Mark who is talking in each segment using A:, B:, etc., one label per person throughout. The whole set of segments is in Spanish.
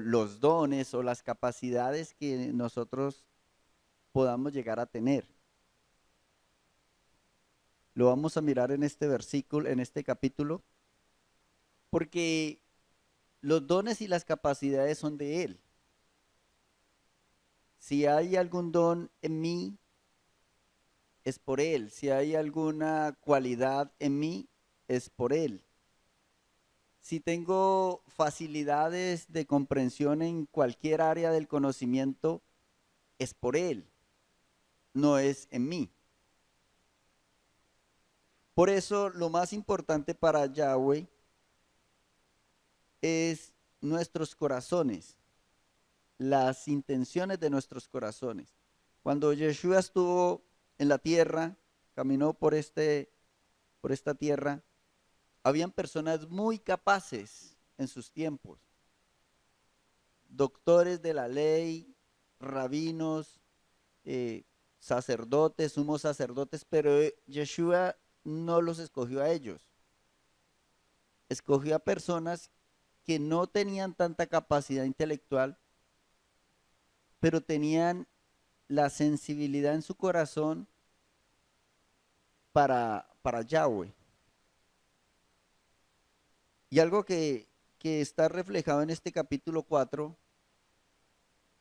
A: los dones o las capacidades que nosotros podamos llegar a tener. Lo vamos a mirar en este versículo, en este capítulo, porque los dones y las capacidades son de Él. Si hay algún don en mí, es por Él. Si hay alguna cualidad en mí, es por Él. Si tengo facilidades de comprensión en cualquier área del conocimiento, es por Él, no es en mí. Por eso lo más importante para Yahweh es nuestros corazones, las intenciones de nuestros corazones. Cuando Yeshua estuvo en la tierra, caminó por esta tierra, habían personas muy capaces en sus tiempos, doctores de la ley, rabinos, eh, sacerdotes, sumos sacerdotes, pero Yeshua no los escogió a ellos. Escogió a personas que no tenían tanta capacidad intelectual, pero tenían la sensibilidad en su corazón para Yahweh. Y algo que está reflejado en este capítulo 4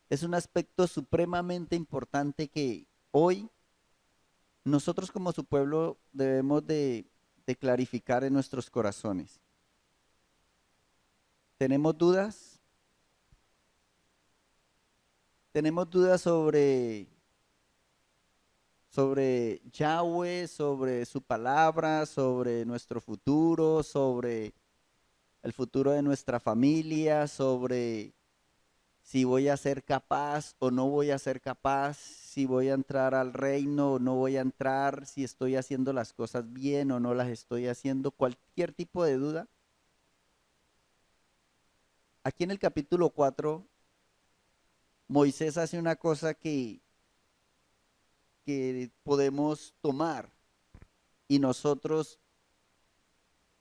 A: es un aspecto supremamente importante que hoy nosotros como su pueblo debemos de clarificar en nuestros corazones. ¿Tenemos dudas? ¿Tenemos dudas sobre Yahweh, sobre su palabra, sobre nuestro futuro, sobre el futuro de nuestra familia, sobre si voy a ser capaz o no voy a ser capaz, si voy a entrar al reino o no voy a entrar, si estoy haciendo las cosas bien o no las estoy haciendo, cualquier tipo de duda? Aquí en el capítulo 4, Moisés hace una cosa que podemos tomar y nosotros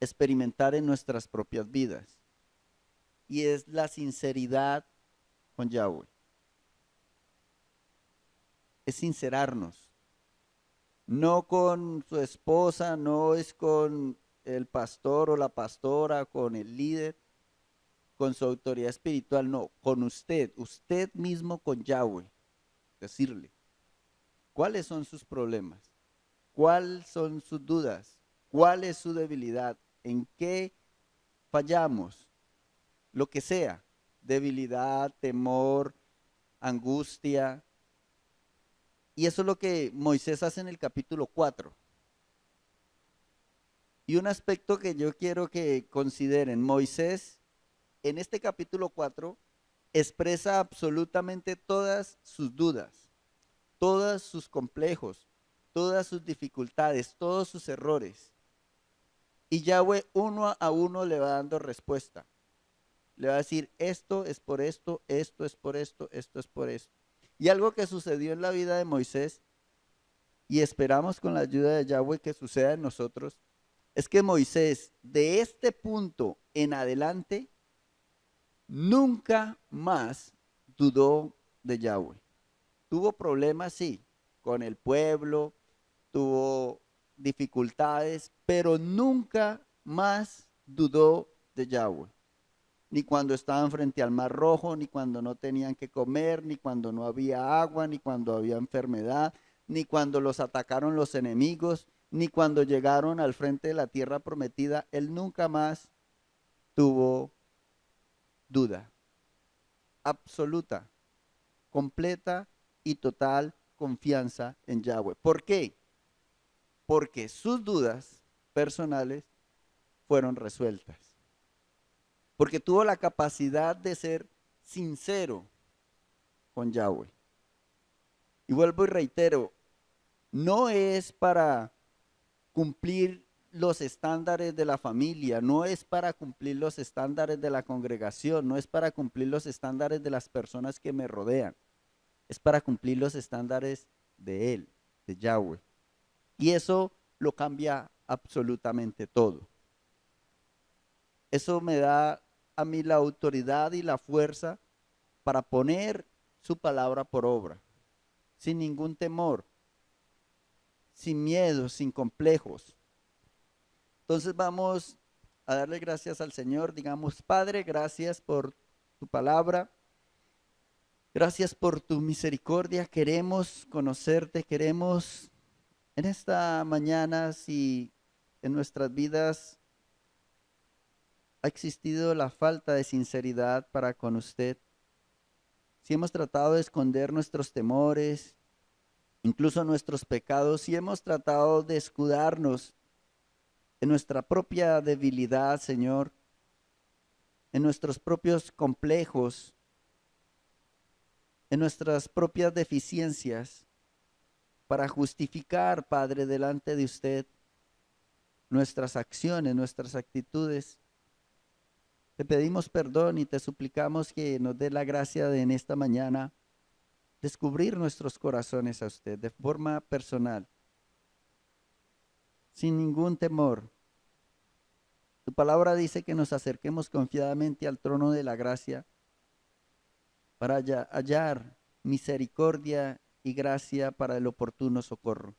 A: experimentar en nuestras propias vidas. Y es la sinceridad con Yahweh. Es sincerarnos. No con su esposa, no es con el pastor o la pastora, con el líder, con su autoridad espiritual, no, con usted mismo con Yahweh. Decirle, ¿cuáles son sus problemas? ¿Cuáles son sus dudas? ¿Cuál es su debilidad? ¿En qué fallamos? Lo que sea, debilidad, temor, angustia. Y eso es lo que Moisés hace en el capítulo 4. Y un aspecto que yo quiero que consideren, Moisés en este capítulo 4 expresa absolutamente todas sus dudas, todos sus complejos, todas sus dificultades, todos sus errores. Y Yahweh uno a uno le va dando respuesta. Le va a decir, esto es por esto, esto es por esto, esto es por esto. Y algo que sucedió en la vida de Moisés, y esperamos con la ayuda de Yahweh que suceda en nosotros, es que Moisés, de este punto en adelante, nunca más dudó de Yahweh. Tuvo problemas, sí, con el pueblo, tuvo dificultades, pero nunca más dudó de Yahweh. Ni cuando estaban frente al Mar Rojo, ni cuando no tenían que comer, ni cuando no había agua, ni cuando había enfermedad, ni cuando los atacaron los enemigos, ni cuando llegaron al frente de la tierra prometida. Él nunca más tuvo duda. Absoluta, completa y total confianza en Yahweh. ¿Por qué? Porque sus dudas personales fueron resueltas. Porque tuvo la capacidad de ser sincero con Yahweh. Y vuelvo y reitero, no es para cumplir los estándares de la familia, no es para cumplir los estándares de la congregación, no es para cumplir los estándares de las personas que me rodean, es para cumplir los estándares de Él, de Yahweh. Y eso lo cambia absolutamente todo. Eso me da a mí la autoridad y la fuerza para poner su palabra por obra, sin ningún temor, sin miedo, sin complejos. Entonces vamos a darle gracias al Señor. Digamos, Padre, gracias por tu palabra. Gracias por tu misericordia. Queremos conocerte, queremos en esta mañana, si en nuestras vidas ha existido la falta de sinceridad para con usted, si hemos tratado de esconder nuestros temores, incluso nuestros pecados, si hemos tratado de escudarnos en nuestra propia debilidad, Señor, en nuestros propios complejos, en nuestras propias deficiencias, para justificar, Padre, delante de usted nuestras acciones, nuestras actitudes. Te pedimos perdón y te suplicamos que nos dé la gracia de en esta mañana descubrir nuestros corazones a usted de forma personal, sin ningún temor. Tu palabra dice que nos acerquemos confiadamente al trono de la gracia para hallar misericordia y gracia para el oportuno socorro.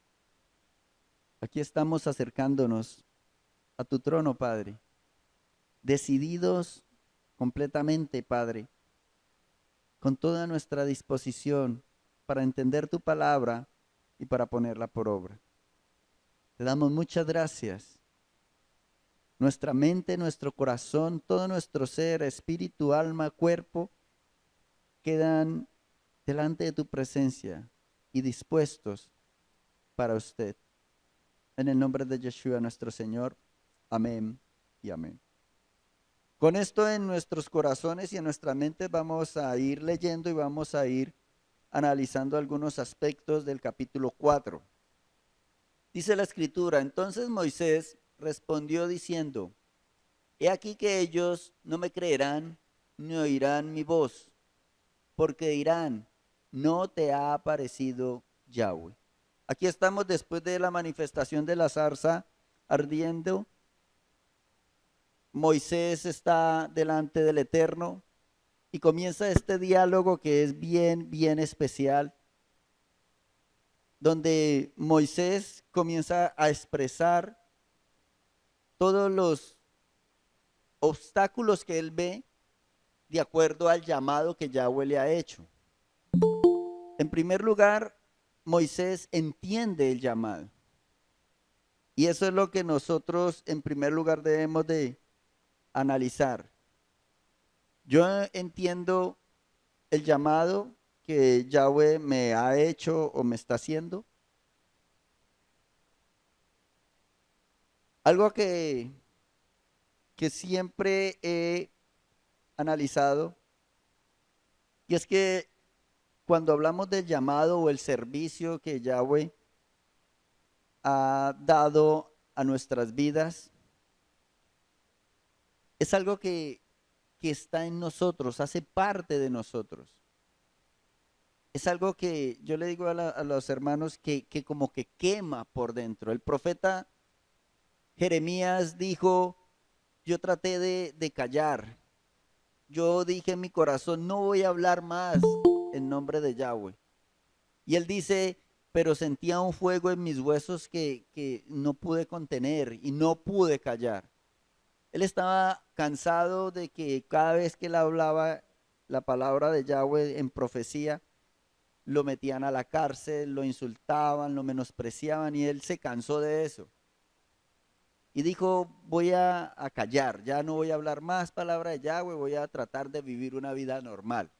A: Aquí estamos acercándonos a tu trono, Padre, decididos completamente, Padre, con toda nuestra disposición para entender tu palabra y para ponerla por obra. Te damos muchas gracias. Nuestra mente, nuestro corazón, todo nuestro ser, espíritu, alma, cuerpo, quedan delante de tu presencia y dispuestos para usted. En el nombre de Yeshua nuestro Señor. Amén y amén. Con esto en nuestros corazones y en nuestra mente vamos a ir leyendo y vamos a ir analizando algunos aspectos del capítulo 4. Dice la escritura: entonces Moisés respondió diciendo: he aquí que ellos no me creerán ni oirán mi voz, porque dirán, no te ha aparecido Yahweh. Aquí estamos después de la manifestación de la zarza ardiendo. Moisés está delante del Eterno y comienza este diálogo que es bien especial, donde Moisés comienza a expresar todos los obstáculos que él ve de acuerdo al llamado que Yahweh le ha hecho. En primer lugar, Moisés entiende el llamado. Y eso es lo que nosotros en primer lugar debemos de analizar. Yo entiendo el llamado que Yahweh me ha hecho o me está haciendo. Algo que siempre he analizado, y es que cuando hablamos del llamado o el servicio que Yahweh ha dado a nuestras vidas, es algo que está en nosotros, hace parte de nosotros. Es algo que yo le digo a los hermanos que como que quema por dentro. El profeta Jeremías dijo: yo traté de callar. Yo dije en mi corazón, no voy a hablar más en nombre de Yahweh. Y él dice, pero sentía un fuego en mis huesos que no pude contener y no pude callar. Él estaba cansado de que cada vez que él hablaba la palabra de Yahweh en profecía, lo metían a la cárcel, lo insultaban, lo menospreciaban, y él se cansó de eso. Y dijo, voy a callar, ya no voy a hablar más palabra de Yahweh, voy a tratar de vivir una vida normal.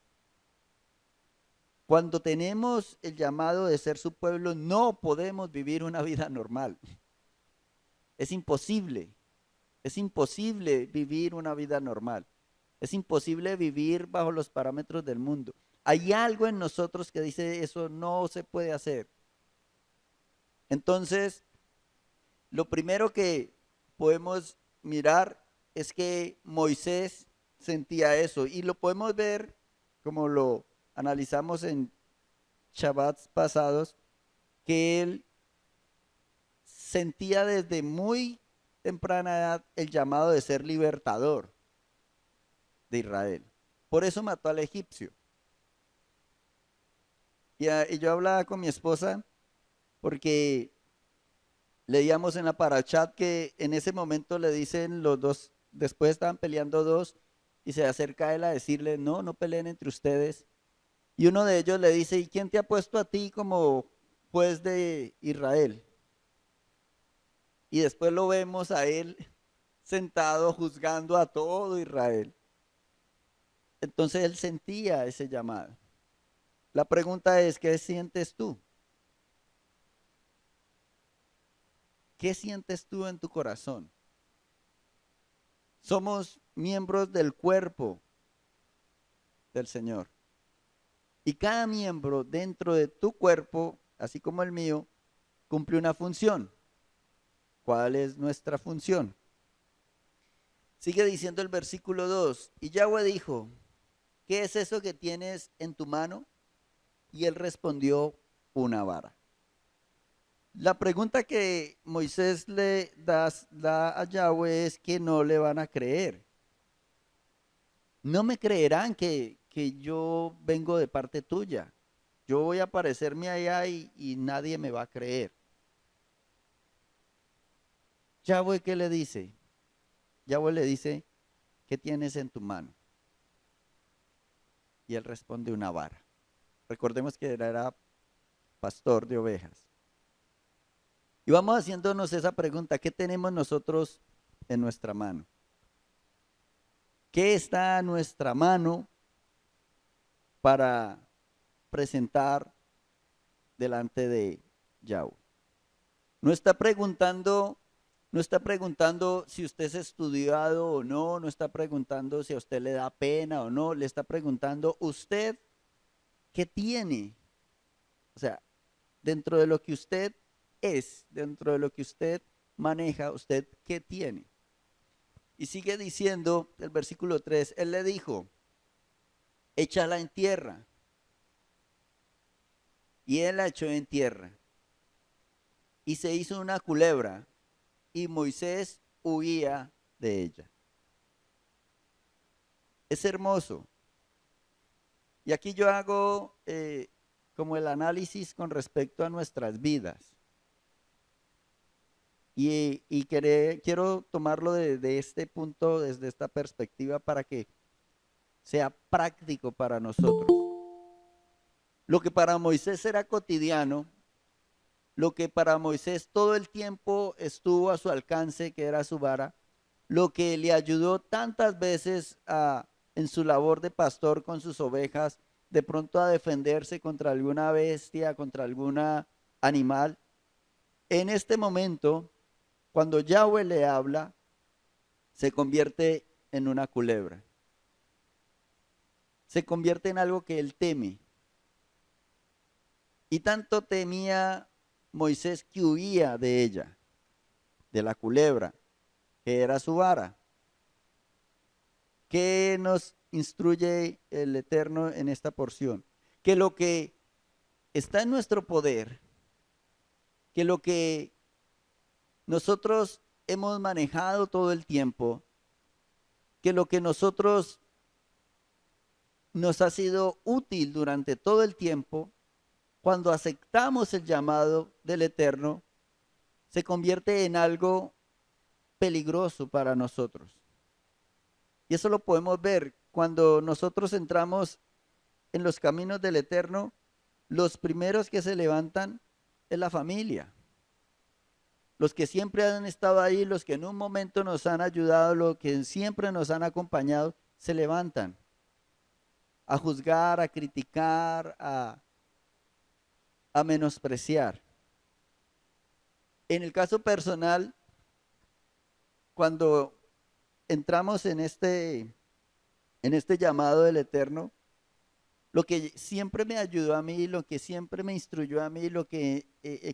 A: Cuando tenemos el llamado de ser su pueblo, no podemos vivir una vida normal. Es imposible vivir una vida normal. Es imposible vivir bajo los parámetros del mundo. Hay algo en nosotros que dice eso no se puede hacer. Entonces, lo primero que podemos mirar es que Moisés sentía eso, y lo podemos ver como lo analizamos en Shabbats pasados, que él sentía desde muy temprana edad el llamado de ser libertador de Israel. Por eso mató al egipcio. Y yo hablaba con mi esposa porque leíamos en la parachat que en ese momento le dicen los dos, después estaban peleando dos, y se acerca a él a decirle, no, no peleen entre ustedes. Y uno de ellos le dice, ¿y quién te ha puesto a ti como juez de Israel? Y después lo vemos a él sentado juzgando a todo Israel. Entonces él sentía ese llamado. La pregunta es, ¿qué sientes tú? ¿Qué sientes tú en tu corazón? Somos miembros del cuerpo del Señor. Y cada miembro dentro de tu cuerpo, así como el mío, cumple una función. ¿Cuál es nuestra función? Sigue diciendo el versículo 2. Y Yahweh dijo, ¿qué es eso que tienes en tu mano? Y él respondió, una vara. La pregunta que Moisés le da a Yahweh es que no le van a creer. No me creerán que yo vengo de parte tuya. Yo voy a aparecerme allá y nadie me va a creer. Yahweh, ¿qué le dice? Yahweh le dice, ¿qué tienes en tu mano? Y él responde, una vara. Recordemos que era pastor de ovejas. Y vamos haciéndonos esa pregunta, ¿qué tenemos nosotros en nuestra mano? ¿Qué está en nuestra mano para presentar delante de Yahweh? No está preguntando, no está preguntando si usted es estudiado o no, no está preguntando si a usted le da pena o no, le está preguntando usted qué tiene. O sea, dentro de lo que usted es, dentro de lo que usted maneja, usted qué tiene. Y sigue diciendo el versículo 3, él le dijo, échala en tierra. Y él la echó en tierra. Y se hizo una culebra y Moisés huía de ella. Es hermoso. Y aquí yo hago como el análisis con respecto a nuestras vidas. Y quiero tomarlo de este punto, desde esta perspectiva, para que sea práctico para nosotros. Lo que para Moisés era cotidiano, lo que para Moisés todo el tiempo estuvo a su alcance, que era su vara, lo que le ayudó tantas veces en su labor de pastor con sus ovejas, de pronto a defenderse contra alguna bestia, contra alguna animal. En este momento, cuando Yahweh le habla, se convierte en una culebra. Se convierte en algo que él teme. Y tanto temía Moisés que huía de ella, de la culebra, que era su vara. ¿Qué nos instruye el Eterno en esta porción? Que lo que está en nuestro poder, que lo que nosotros hemos manejado todo el tiempo, que lo que nosotros nos ha sido útil durante todo el tiempo, cuando aceptamos el llamado del Eterno, se convierte en algo peligroso para nosotros. Y eso lo podemos ver cuando nosotros entramos en los caminos del Eterno. Los primeros que se levantan es la familia. Los que siempre han estado ahí, los que en un momento nos han ayudado, los que siempre nos han acompañado, se levantan a juzgar, a criticar, a menospreciar. En el caso personal, cuando entramos en este llamado del Eterno, lo que siempre me ayudó a mí, lo que siempre me instruyó a mí,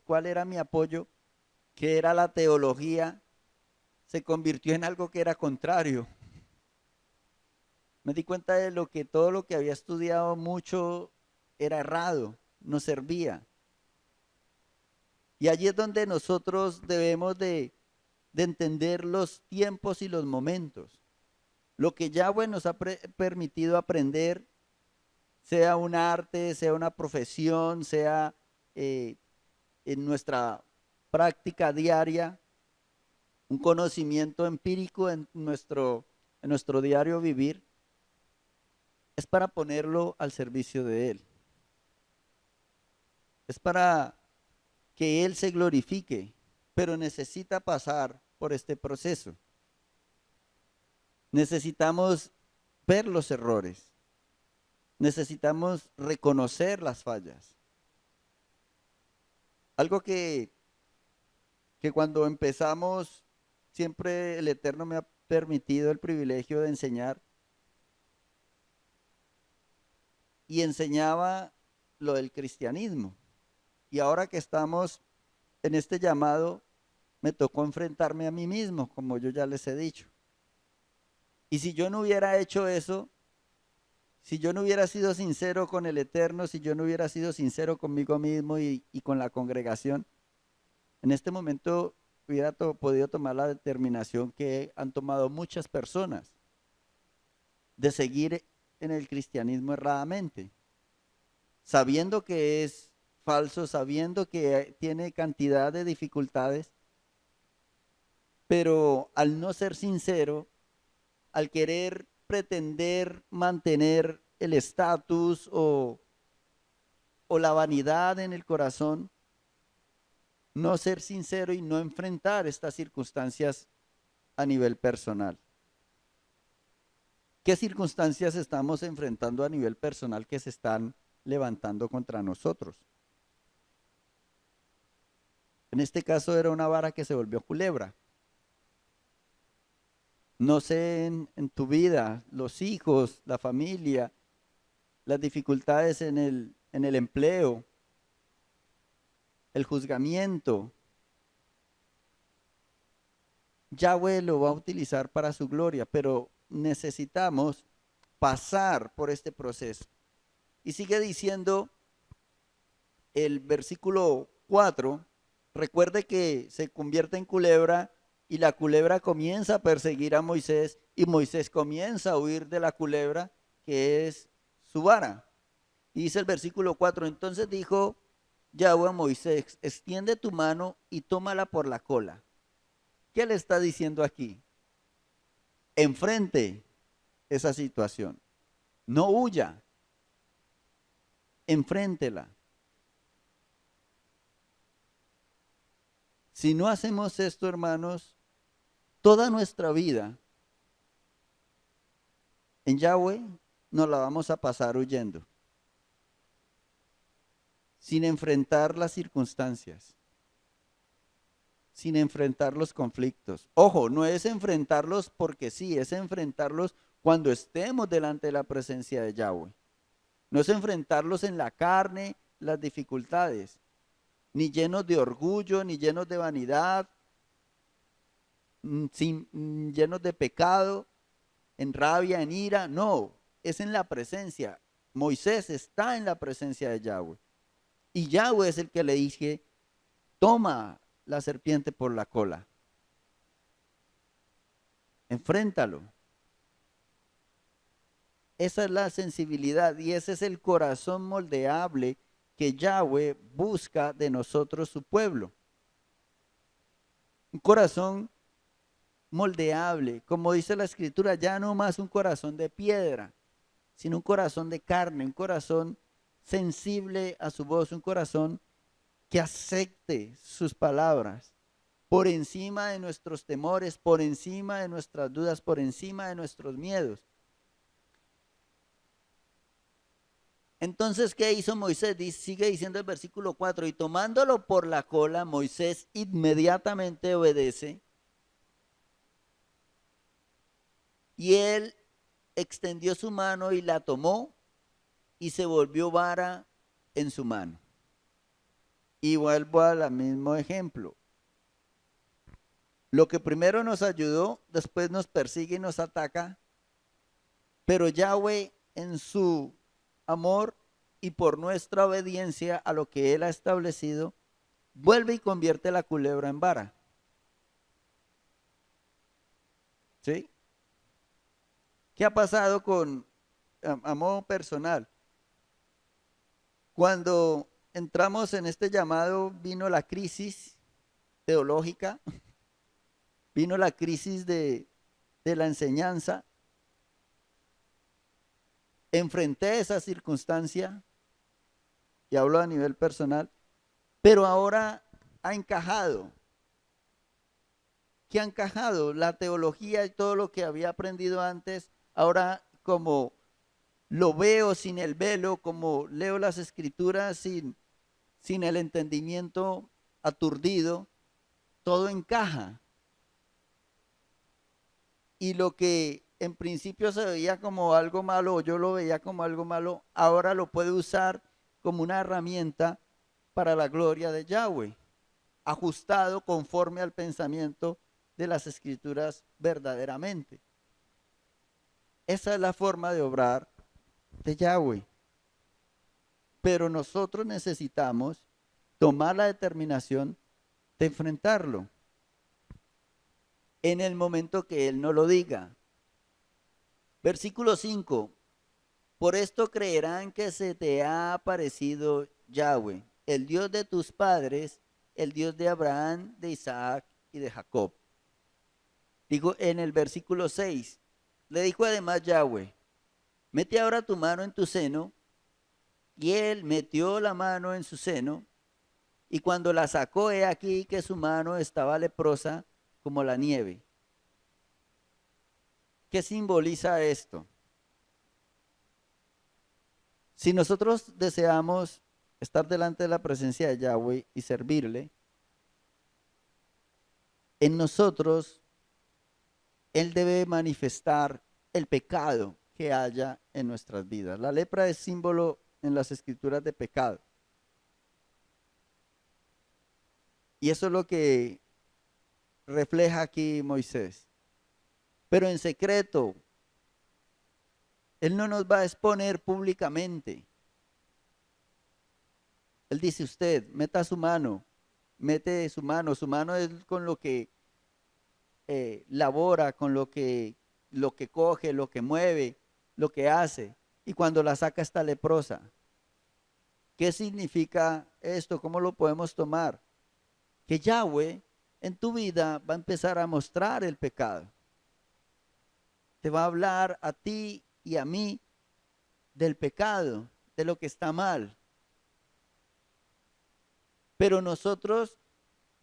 A: cuál era mi apoyo, que era la teología, se convirtió en algo que era contrario. Me di cuenta de todo lo que había estudiado mucho era errado, no servía. Y allí es donde nosotros debemos de entender los tiempos y los momentos. Lo que Yahweh nos ha permitido aprender sea un arte, sea una profesión, sea eh, en nuestra práctica diaria, un conocimiento empírico en nuestro diario vivir, es para ponerlo al servicio de Él. Es para que Él se glorifique, pero necesita pasar por este proceso. Necesitamos ver los errores. Necesitamos reconocer las fallas. Algo que cuando empezamos, siempre el Eterno me ha permitido el privilegio de enseñar y enseñaba lo del cristianismo. Y ahora que estamos en este llamado, me tocó enfrentarme a mí mismo, como yo ya les he dicho. Y si yo no hubiera hecho eso, si yo no hubiera sido sincero con el Eterno, si yo no hubiera sido sincero conmigo mismo y con la congregación, en este momento hubiera podido tomar la determinación que han tomado muchas personas de seguir en el cristianismo erradamente, sabiendo que es falso, sabiendo que tiene cantidad de dificultades, pero al no ser sincero, al querer pretender mantener el estatus o la vanidad en el corazón, no ser sincero y no enfrentar estas circunstancias a nivel personal. ¿Qué circunstancias estamos enfrentando a nivel personal que se están levantando contra nosotros? En este caso era una vara que se volvió culebra. No sé en tu vida, los hijos, la familia, las dificultades en el empleo, el juzgamiento. Yahweh lo va a utilizar para su gloria, pero necesitamos pasar por este proceso. Y sigue diciendo el versículo 4, recuerde que se convierte en culebra y la culebra comienza a perseguir a Moisés y Moisés comienza a huir de la culebra que es su vara. Y dice el versículo 4, entonces dijo Yahweh a Moisés, extiende tu mano y tómala por la cola. ¿Qué le está diciendo aquí? Enfrente esa situación. No huya. Enfréntela. Si no hacemos esto, hermanos, toda nuestra vida en Yahweh nos la vamos a pasar huyendo, sin enfrentar las circunstancias, sin enfrentar los conflictos. Ojo, no es enfrentarlos porque sí, es enfrentarlos cuando estemos delante de la presencia de Yahweh. No es enfrentarlos en la carne, las dificultades, ni llenos de orgullo, ni llenos de vanidad, llenos de pecado, en rabia, en ira. No, es en la presencia. Moisés está en la presencia de Yahweh. Y Yahweh es el que le dice, toma la serpiente por la cola. Enfréntalo. Esa es la sensibilidad y ese es el corazón moldeable que Yahweh busca de nosotros, su pueblo. Un corazón moldeable, como dice la escritura, ya no más un corazón de piedra, sino un corazón de carne, un corazón sensible a su voz, un corazón que acepte sus palabras por encima de nuestros temores, por encima de nuestras dudas, por encima de nuestros miedos. Entonces, ¿qué hizo Moisés? Sigue diciendo el versículo 4, y tomándolo por la cola, Moisés inmediatamente obedece y él extendió su mano y la tomó y se volvió vara en su mano. Y vuelvo al mismo ejemplo. Lo que primero nos ayudó, después nos persigue y nos ataca, pero Yahweh en su amor y por nuestra obediencia a lo que Él ha establecido, vuelve y convierte la culebra en vara. ¿Sí? ¿Qué ha pasado con, a modo personal? Cuando entramos en este llamado, vino la crisis teológica, vino la crisis de la enseñanza. Enfrenté esa circunstancia, y hablo a nivel personal, pero ahora ha encajado. ¿Qué ha encajado? La teología y todo lo que había aprendido antes, ahora como lo veo sin el velo, como leo las escrituras sin el entendimiento aturdido, todo encaja. Y lo que en principio se veía como algo malo, o yo lo veía como algo malo, ahora lo puede usar como una herramienta para la gloria de Yahweh, ajustado conforme al pensamiento de las escrituras verdaderamente. Esa es la forma de obrar de Yahweh. Pero nosotros necesitamos tomar la determinación de enfrentarlo en el momento que Él nos lo diga. Versículo 5. Por esto creerán que se te ha aparecido Yahweh, el Dios de tus padres, el Dios de Abraham, de Isaac y de Jacob. Digo en el versículo 6, le dijo además Yahweh, mete ahora tu mano en tu seno, y él metió la mano en su seno, y cuando la sacó, he aquí que su mano estaba leprosa como la nieve. ¿Qué simboliza esto? Si nosotros deseamos estar delante de la presencia de Yahweh y servirle, en nosotros Él debe manifestar el pecado que haya en nuestras vidas. La lepra es símbolo en las escrituras de pecado. Y eso es lo que refleja aquí Moisés. Pero en secreto, Él no nos va a exponer públicamente. Él dice usted, meta su mano, mete su mano es con lo que labora, con lo que coge, lo que mueve, lo que hace. Y cuando la saca está leprosa. ¿Qué significa esto? ¿Cómo lo podemos tomar? Que Yahweh en tu vida va a empezar a mostrar el pecado. Te va a hablar a ti y a mí del pecado, de lo que está mal. Pero nosotros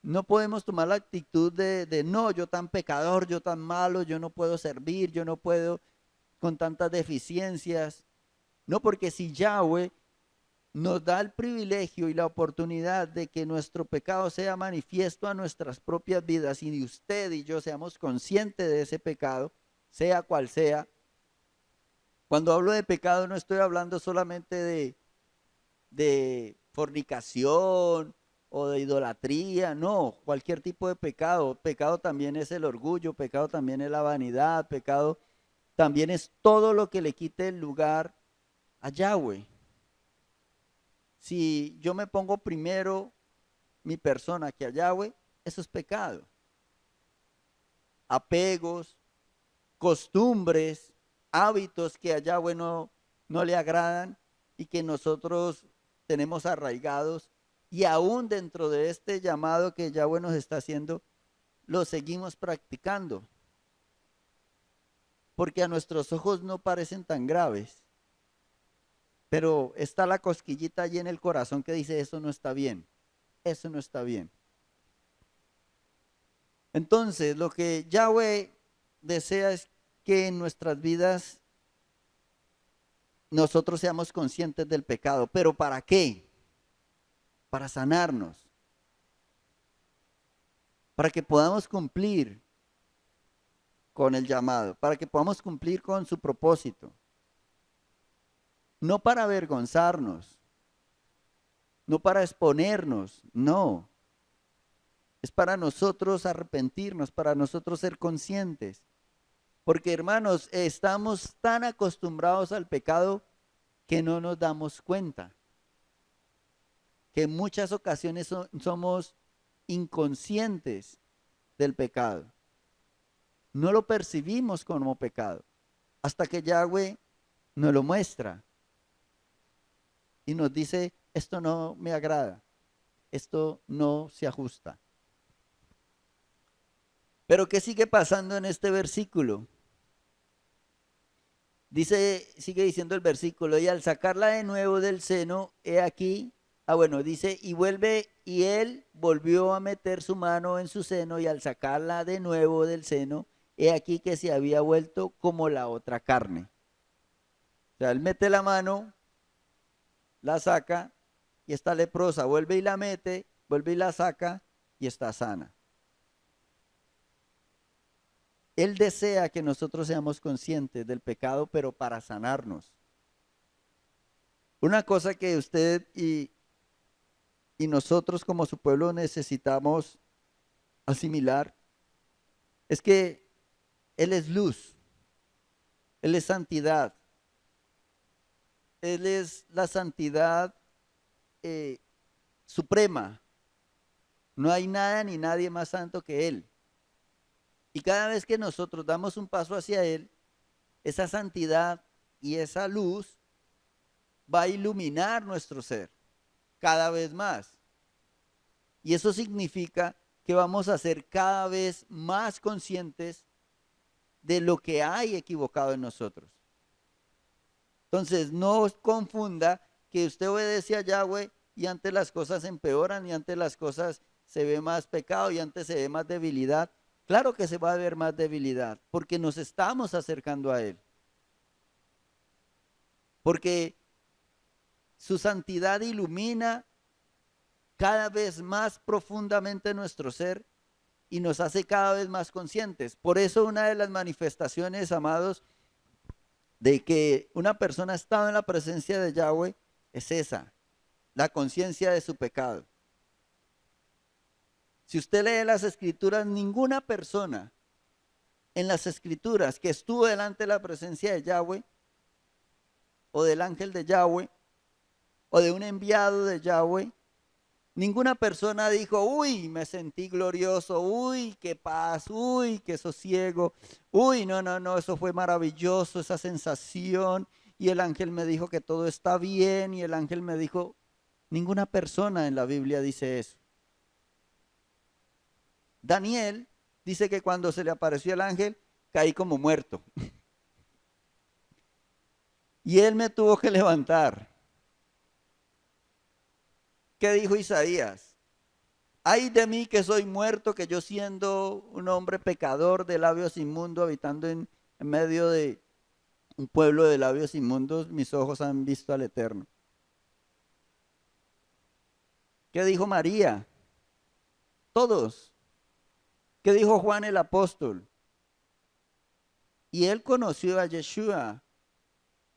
A: no podemos tomar la actitud de no, yo tan pecador, yo tan malo, yo no puedo servir, yo no puedo con tantas deficiencias. No, porque si Yahweh nos da el privilegio y la oportunidad de que nuestro pecado sea manifiesto a nuestras propias vidas y usted y yo seamos conscientes de ese pecado, sea cual sea. Cuando hablo de pecado no estoy hablando solamente de fornicación o de idolatría, no, cualquier tipo de pecado. Pecado también es el orgullo, pecado también es la vanidad, pecado también es todo lo que le quite el lugar a Yahweh. Si yo me pongo primero mi persona que a Yahweh, eso es pecado. Apegos, costumbres, hábitos que a Yahweh no le agradan y que nosotros tenemos arraigados y aún dentro de este llamado que Yahweh nos está haciendo, lo seguimos practicando. Porque a nuestros ojos no parecen tan graves, pero está la cosquillita allí en el corazón que dice, eso no está bien, eso no está bien. Entonces, lo que Yahweh desea es que en nuestras vidas nosotros seamos conscientes del pecado. ¿Pero para qué? Para sanarnos, para que podamos cumplir con el llamado, para que podamos cumplir con su propósito. No para avergonzarnos, no para exponernos, no. Es para nosotros arrepentirnos, para nosotros ser conscientes. Porque hermanos, estamos tan acostumbrados al pecado que no nos damos cuenta. Que en muchas ocasiones somos inconscientes del pecado. No lo percibimos como pecado hasta que Yahweh nos lo muestra. y nos dice, esto no me agrada, esto no se ajusta. Pero ¿qué sigue pasando en este versículo? Dice, sigue diciendo el versículo, y al sacarla de nuevo del seno, he aquí, dice, y vuelve, y él volvió a meter su mano en su seno, y al sacarla de nuevo del seno, he aquí que se había vuelto como la otra carne. O sea, él mete la mano, la saca, y está leprosa, vuelve y la mete, vuelve y la saca, y está sana. Él desea que nosotros seamos conscientes del pecado, pero para sanarnos. Una cosa que usted y nosotros como su pueblo necesitamos asimilar es que Él es luz, Él es santidad, Él es la santidad suprema. No hay nada ni nadie más santo que Él. Y cada vez que nosotros damos un paso hacia Él, esa santidad y esa luz va a iluminar nuestro ser cada vez más. Y eso significa que vamos a ser cada vez más conscientes de lo que hay equivocado en nosotros. Entonces, no confunda que usted obedece a Yahweh y antes las cosas empeoran y antes las cosas se ve más pecado y antes se ve más debilidad. Claro que se va a ver más debilidad porque nos estamos acercando a Él. Porque su santidad ilumina cada vez más profundamente nuestro ser y nos hace cada vez más conscientes. Por eso una de las manifestaciones, amados, de que una persona ha estado en la presencia de Yahweh es esa, la conciencia de su pecado. Si usted lee las escrituras, ninguna persona en las escrituras que estuvo delante de la presencia de Yahweh o del ángel de Yahweh o de un enviado de Yahweh, ninguna persona dijo, uy, me sentí glorioso, uy, qué paz, uy, qué sosiego, uy, no, eso fue maravilloso, esa sensación, y el ángel me dijo que todo está bien, y el ángel me dijo, ninguna persona en la Biblia dice eso. Daniel dice que cuando se le apareció el ángel, caí como muerto. Y él me tuvo que levantar. ¿Qué dijo Isaías? Ay de mí que soy muerto, que yo siendo un hombre pecador de labios inmundos, habitando en medio de un pueblo de labios inmundos, mis ojos han visto al Eterno. ¿Qué dijo María? Todos. ¿Qué dijo Juan el apóstol? Y él conoció a Yeshua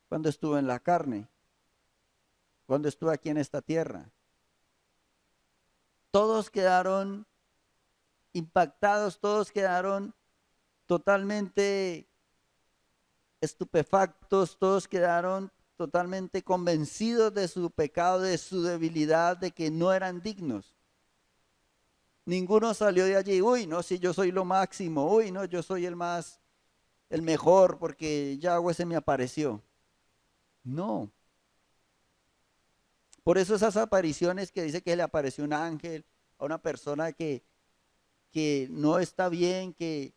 A: cuando estuvo en la carne, cuando estuvo aquí en esta tierra. Todos quedaron impactados, todos quedaron totalmente estupefactos, todos quedaron totalmente convencidos de su pecado, de su debilidad, de que no eran dignos. Ninguno salió de allí, uy, no, si yo soy lo máximo, uy, no, yo soy el mejor porque Yahweh se me apareció. No. Por eso esas apariciones que dice que le apareció un ángel a una persona que no está bien, que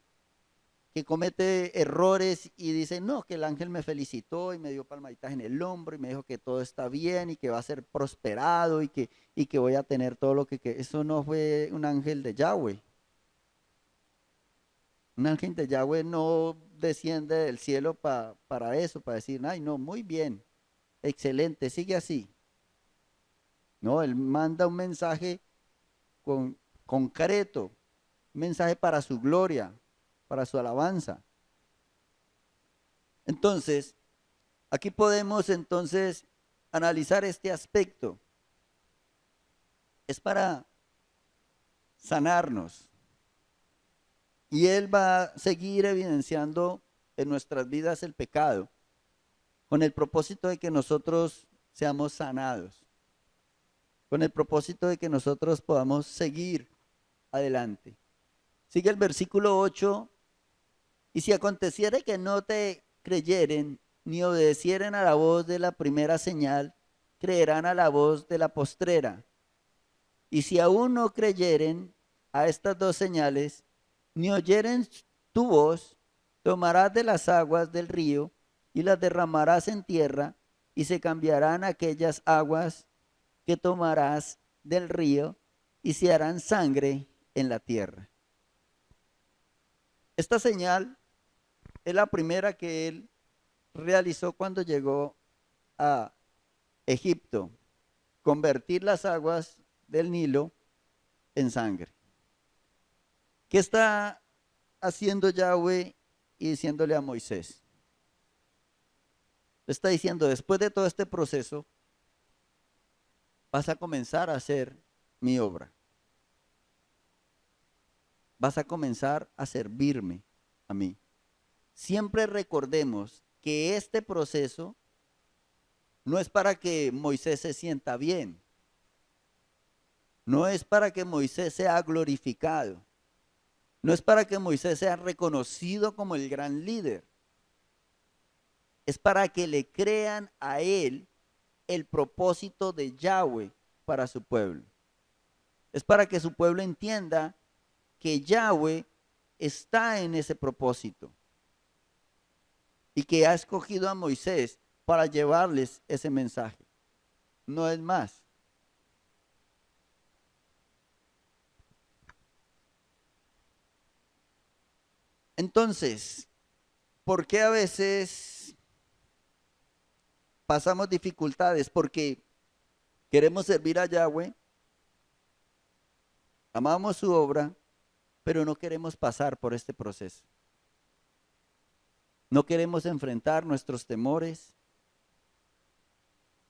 A: comete errores y dice, no, que el ángel me felicitó y me dio palmaditas en el hombro y me dijo que todo está bien y que va a ser prosperado y que voy a tener todo lo que... Eso no fue un ángel de Yahweh. Un ángel de Yahweh no desciende del cielo para eso, para decir, ay, no, muy bien, excelente, sigue así. No, él manda un mensaje concreto, un mensaje para su gloria, para su alabanza. Entonces, aquí podemos entonces analizar este aspecto. Es para sanarnos. Y Él va a seguir evidenciando en nuestras vidas el pecado, con el propósito de que nosotros seamos sanados, con el propósito de que nosotros podamos seguir adelante. Sigue el versículo 8. Y si aconteciera que no te creyeren ni obedecieren a la voz de la primera señal, creerán a la voz de la postrera. Y si aún no creyeren a estas dos señales, ni oyeren tu voz, tomarás de las aguas del río y las derramarás en tierra, y se cambiarán aquellas aguas que tomarás del río, y se harán sangre en la tierra. Esta señal es la primera que él realizó cuando llegó a Egipto, convertir las aguas del Nilo en sangre. ¿Qué está haciendo Yahweh y diciéndole a Moisés? Le está diciendo, después de todo este proceso, vas a comenzar a hacer mi obra. Vas a comenzar a servirme a mí. Siempre recordemos que este proceso no es para que Moisés se sienta bien. No es para que Moisés sea glorificado. No es para que Moisés sea reconocido como el gran líder. Es para que le crean a él el propósito de Yahweh para su pueblo. Es para que su pueblo entienda que Yahweh está en ese propósito y que ha escogido a Moisés para llevarles ese mensaje. No es más. Entonces, ¿por qué a veces pasamos dificultades? Porque queremos servir a Yahweh, amamos su obra, pero no queremos pasar por este proceso. No queremos enfrentar nuestros temores,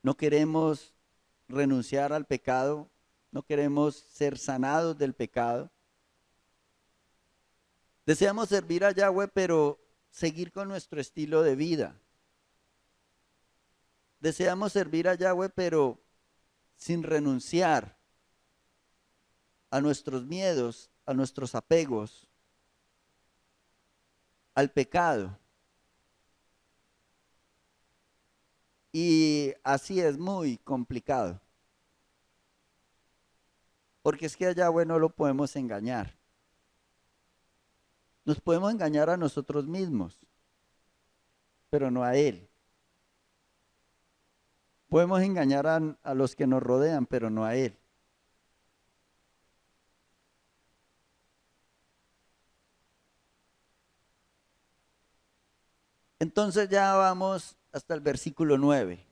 A: no queremos renunciar al pecado, no queremos ser sanados del pecado. Deseamos servir a Yahweh, pero seguir con nuestro estilo de vida. Deseamos servir a Yahweh, pero sin renunciar a nuestros miedos, a nuestros apegos, al pecado. Y así es muy complicado. Porque es que a Yahweh no lo podemos engañar. Nos podemos engañar a nosotros mismos, pero no a Él. Podemos engañar a los que nos rodean, pero no a Él. Entonces ya vamos hasta el versículo 9.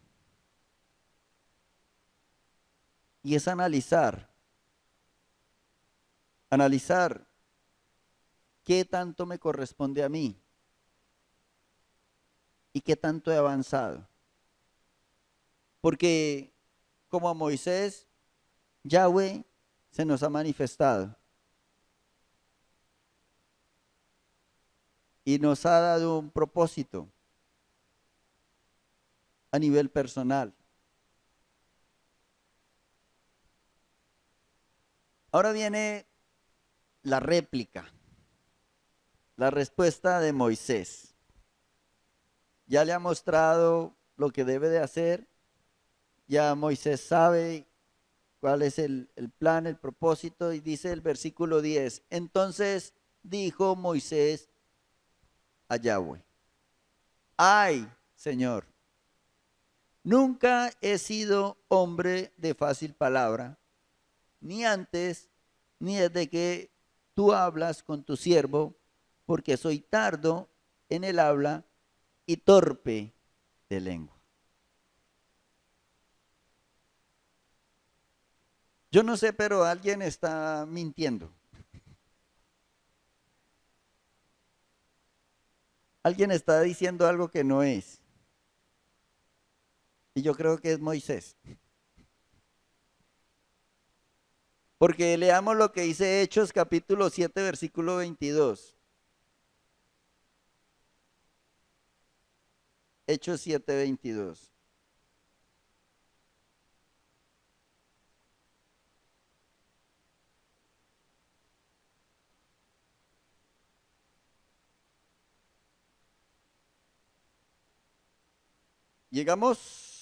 A: Y es analizar qué tanto me corresponde a mí y qué tanto he avanzado. Porque como a Moisés, Yahweh se nos ha manifestado y nos ha dado un propósito a nivel personal. Ahora viene la réplica, la respuesta de Moisés. Ya le ha mostrado lo que debe de hacer, ya Moisés sabe cuál es el plan, el propósito, y dice el versículo 10, entonces dijo Moisés a Yahweh, ay, Señor, nunca he sido hombre de fácil palabra, ni antes, ni desde que tú hablas con tu siervo, porque soy tardo en el habla y torpe de lengua. Yo no sé, pero alguien está mintiendo. Alguien está diciendo algo que no es. Y yo creo que es Moisés. Porque leamos lo que dice Hechos capítulo 7, versículo 22. Hechos 7, 22. Llegamos.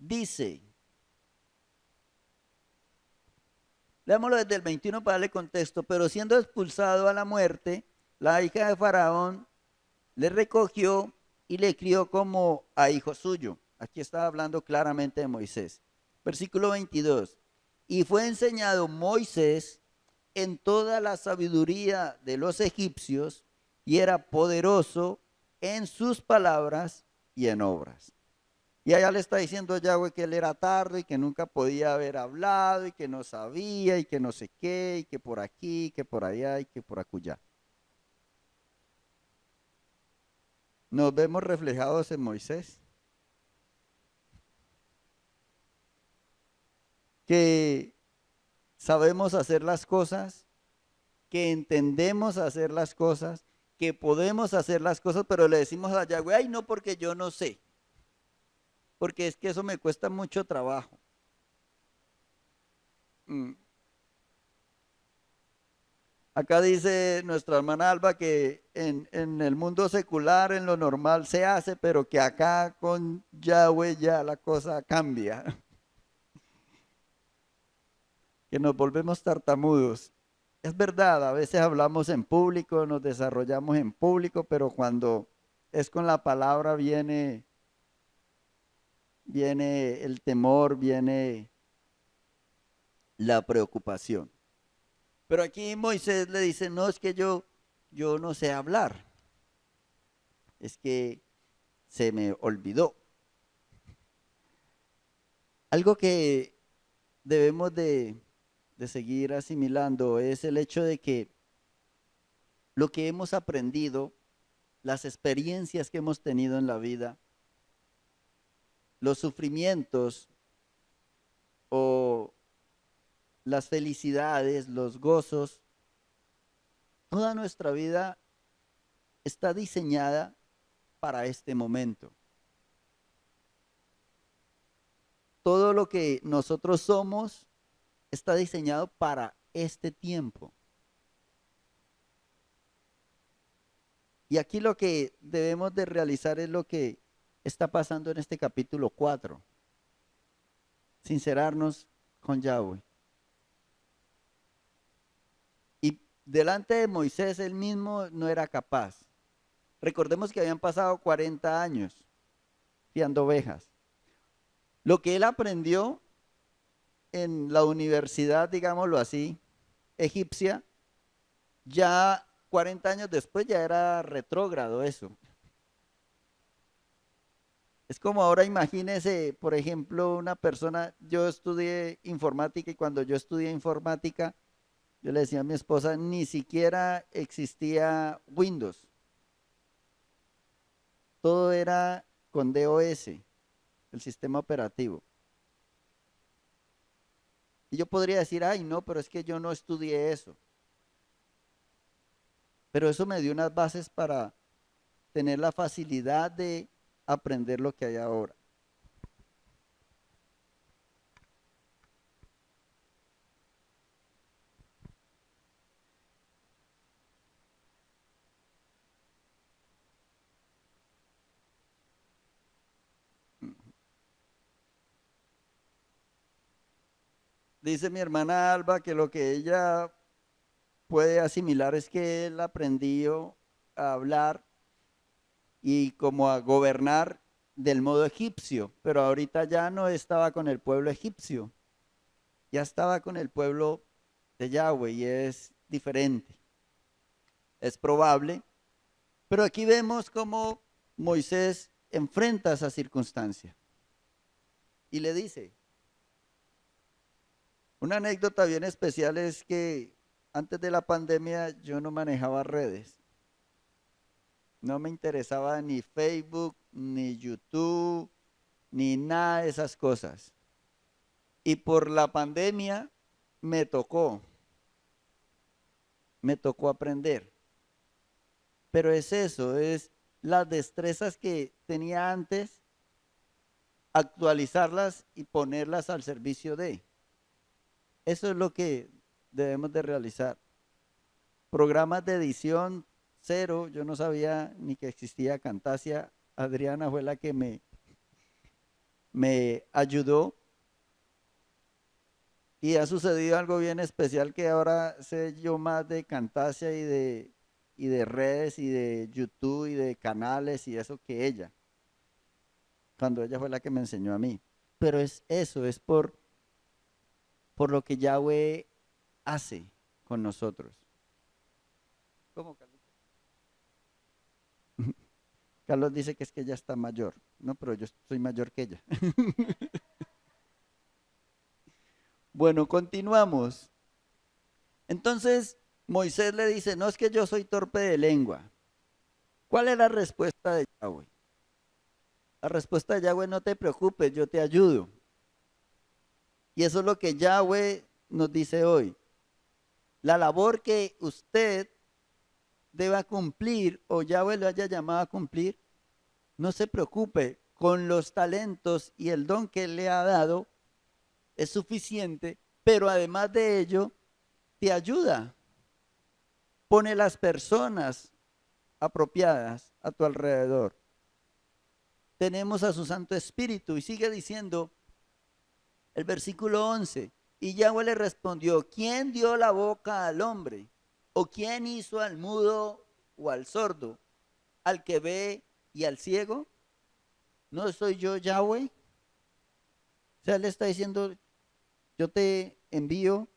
A: Dice, leámoslo desde el 21 para darle contexto, pero siendo expulsado a la muerte, la hija de Faraón le recogió y le crió como a hijo suyo. Aquí está hablando claramente de Moisés. Versículo 22. Y fue enseñado Moisés en toda la sabiduría de los egipcios y era poderoso en sus palabras y en obras. Y allá le está diciendo Yahweh que él era tardo y que nunca podía haber hablado y que no sabía y que no sé qué y que por aquí, que por allá y que por acullá. Nos vemos reflejados en Moisés, que sabemos hacer las cosas, que entendemos hacer las cosas, que podemos hacer las cosas, pero le decimos a Yahweh, ay no, porque yo no sé, porque es que eso me cuesta mucho trabajo. Mm. Acá dice nuestra hermana Alba que en el mundo secular, en lo normal se hace, pero que acá con Yahweh ya la cosa cambia, que nos volvemos tartamudos. Es verdad, a veces hablamos en público, nos desarrollamos en público, pero cuando es con la palabra viene el temor, viene la preocupación. Pero aquí Moisés le dice, no, es que yo no sé hablar, es que se me olvidó. Algo que debemos de seguir asimilando es el hecho de que lo que hemos aprendido, las experiencias que hemos tenido en la vida, los sufrimientos o las felicidades, los gozos, toda nuestra vida está diseñada para este momento. Todo lo que nosotros somos está diseñado para este tiempo. Y aquí lo que debemos de realizar es lo que está pasando en este capítulo 4. Sincerarnos con Yahweh. Y delante de Moisés él mismo no era capaz. Recordemos que habían pasado 40 años criando ovejas. Lo que él aprendió en la universidad, digámoslo así, egipcia, ya 40 años después ya era retrógrado eso. Es como ahora imagínese, por ejemplo, una persona, yo estudié informática y cuando yo estudié informática, yo le decía a mi esposa, ni siquiera existía Windows. Todo era con DOS, el sistema operativo. Y yo podría decir, ay, no, pero es que yo no estudié eso. Pero eso me dio unas bases para tener la facilidad de aprender lo que hay ahora. Dice mi hermana Alba que lo que ella puede asimilar es que él aprendió a hablar y como a gobernar del modo egipcio, pero ahorita ya no estaba con el pueblo egipcio, ya estaba con el pueblo de Yahweh y es diferente. Es probable, pero aquí vemos cómo Moisés enfrenta esa circunstancia y le dice, una anécdota bien especial es que antes de la pandemia yo no manejaba redes. No me interesaba ni Facebook, ni YouTube, ni nada de esas cosas. Y por la pandemia me me tocó aprender. Pero es eso, es las destrezas que tenía antes, actualizarlas y ponerlas al servicio de. Eso es lo que debemos de realizar. Programas de edición cero, yo no sabía ni que existía Camtasia. Adriana fue la que me ayudó y ha sucedido algo bien especial que ahora sé yo más de Camtasia y de redes y de YouTube y de canales y eso que ella, cuando ella fue la que me enseñó a mí. Pero es eso, es por lo que Yahweh hace con nosotros. ¿Cómo, Carlos? Carlos dice que es que ella está mayor. No, pero yo soy mayor que ella. Bueno, continuamos. Entonces Moisés le dice, no es que yo soy torpe de lengua. ¿Cuál es la respuesta de Yahweh? La respuesta de Yahweh, no te preocupes, yo te ayudo. Y eso es lo que Yahweh nos dice hoy. La labor que usted deba cumplir o Yahweh lo haya llamado a cumplir, no se preocupe, con los talentos y el don que él le ha dado es suficiente, pero además de ello, te ayuda. Pone las personas apropiadas a tu alrededor. Tenemos a su Santo Espíritu y sigue diciendo el versículo 11. Y Yahweh le respondió, ¿quién dio la boca al hombre? ¿O quién hizo al mudo o al sordo? ¿Al que ve y al ciego? ¿No soy yo Yahweh? O sea, le está diciendo, yo te envío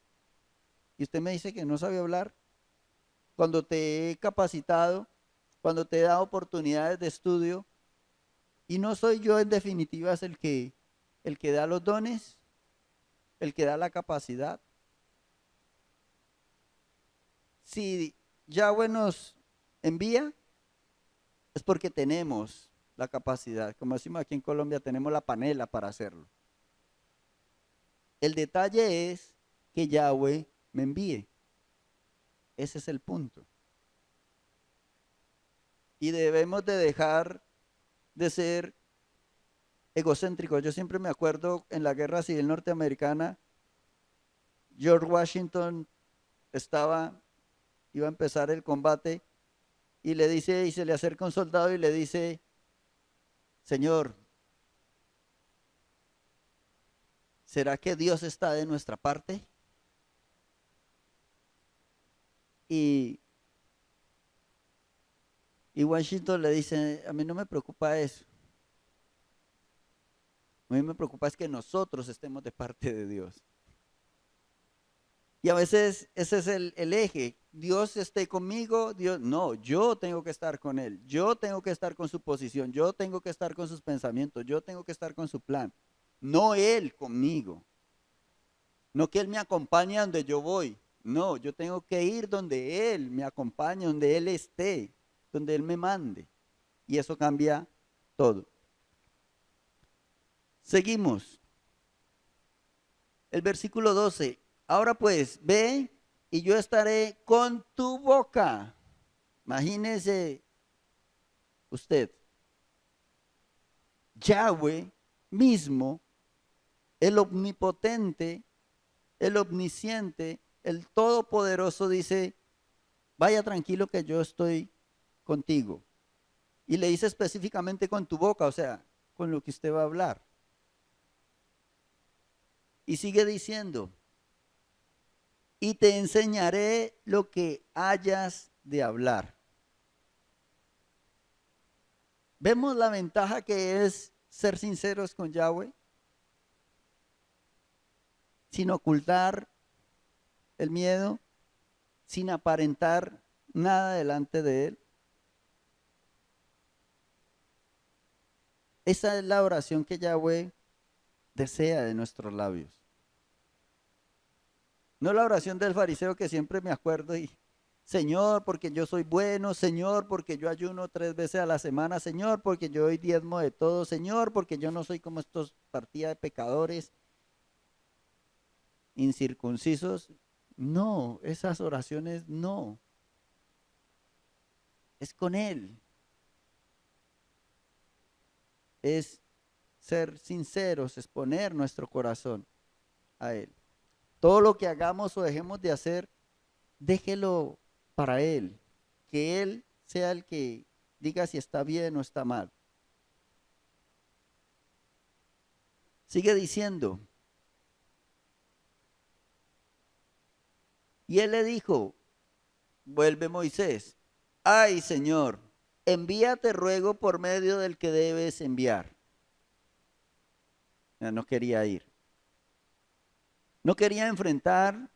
A: y usted me dice que no sabe hablar. Cuando te he capacitado, cuando te he dado oportunidades de estudio, y no soy yo en definitiva es el que da los dones, el que da la capacidad. Si Yahweh nos envía, es porque tenemos la capacidad. Como decimos aquí en Colombia, tenemos la panela para hacerlo. El detalle es que Yahweh me envíe. Ese es el punto. Y debemos de dejar de ser egocéntricos. Yo siempre me acuerdo en la Guerra Civil Norteamericana, George Washington iba a empezar el combate y le dice, y se le acerca un soldado y le dice, Señor, ¿será que Dios está de nuestra parte? Y, y Washington le dice, a mí no me preocupa eso. A mí me preocupa es que nosotros estemos de parte de Dios. Y a veces ese es el eje. Dios esté conmigo, Dios, no, yo tengo que estar con Él, yo tengo que estar con su posición, yo tengo que estar con sus pensamientos, yo tengo que estar con su plan, no Él conmigo, no que Él me acompañe a donde yo voy, no, yo tengo que ir donde Él me acompañe, donde Él esté, donde Él me mande. Y eso cambia todo. Seguimos. El versículo 12. Ahora pues, ve y yo estaré con tu boca. Imagínese usted, Yahweh mismo, el omnipotente, el omnisciente, el todopoderoso dice, vaya tranquilo que yo estoy contigo. Y le dice específicamente con tu boca, o sea, con lo que usted va a hablar. Y sigue diciendo, y te enseñaré lo que hayas de hablar. ¿Vemos la ventaja que es ser sinceros con Yahweh? Sin ocultar el miedo, sin aparentar nada delante de Él. Esa es la oración que Yahweh desea de nuestros labios. No la oración del fariseo que siempre me acuerdo y, Señor, porque yo soy bueno, Señor, porque yo ayuno 3 veces a la semana, Señor, porque yo doy diezmo de todo, Señor, porque yo no soy como estos partida de pecadores incircuncisos. No, esas oraciones no. Es con Él. Es ser sinceros, es poner nuestro corazón a Él. Todo lo que hagamos o dejemos de hacer, déjelo para Él. Que Él sea el que diga si está bien o está mal. Sigue diciendo. Y él le dijo, vuelve Moisés, ay Señor, envíate ruego por medio del que debes enviar. Ya no quería ir. No quería enfrentar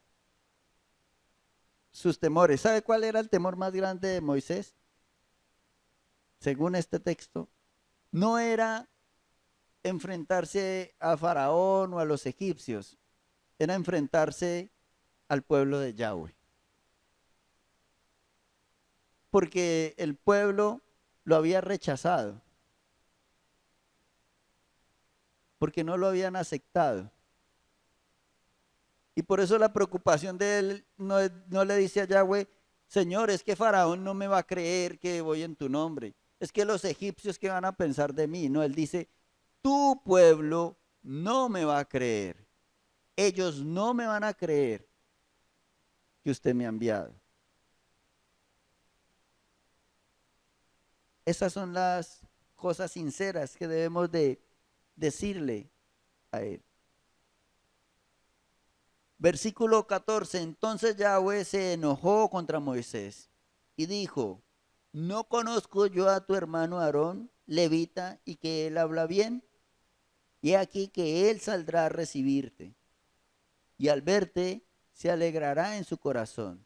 A: sus temores. ¿Sabe cuál era el temor más grande de Moisés? Según este texto, no era enfrentarse a Faraón o a los egipcios, era enfrentarse al pueblo de Yahweh. Porque el pueblo lo había rechazado, porque no lo habían aceptado. Y por eso la preocupación de él no le dice a Yahweh, Señor, es que Faraón no me va a creer que voy en tu nombre. Es que los egipcios, ¿qué van a pensar de mí? No, él dice, tu pueblo no me va a creer. Ellos no me van a creer que usted me ha enviado. Esas son las cosas sinceras que debemos de decirle a él. Versículo 14, entonces Yahweh se enojó contra Moisés y dijo, ¿no conozco yo a tu hermano Aarón, levita, y que él habla bien? Y aquí que él saldrá a recibirte, y al verte se alegrará en su corazón.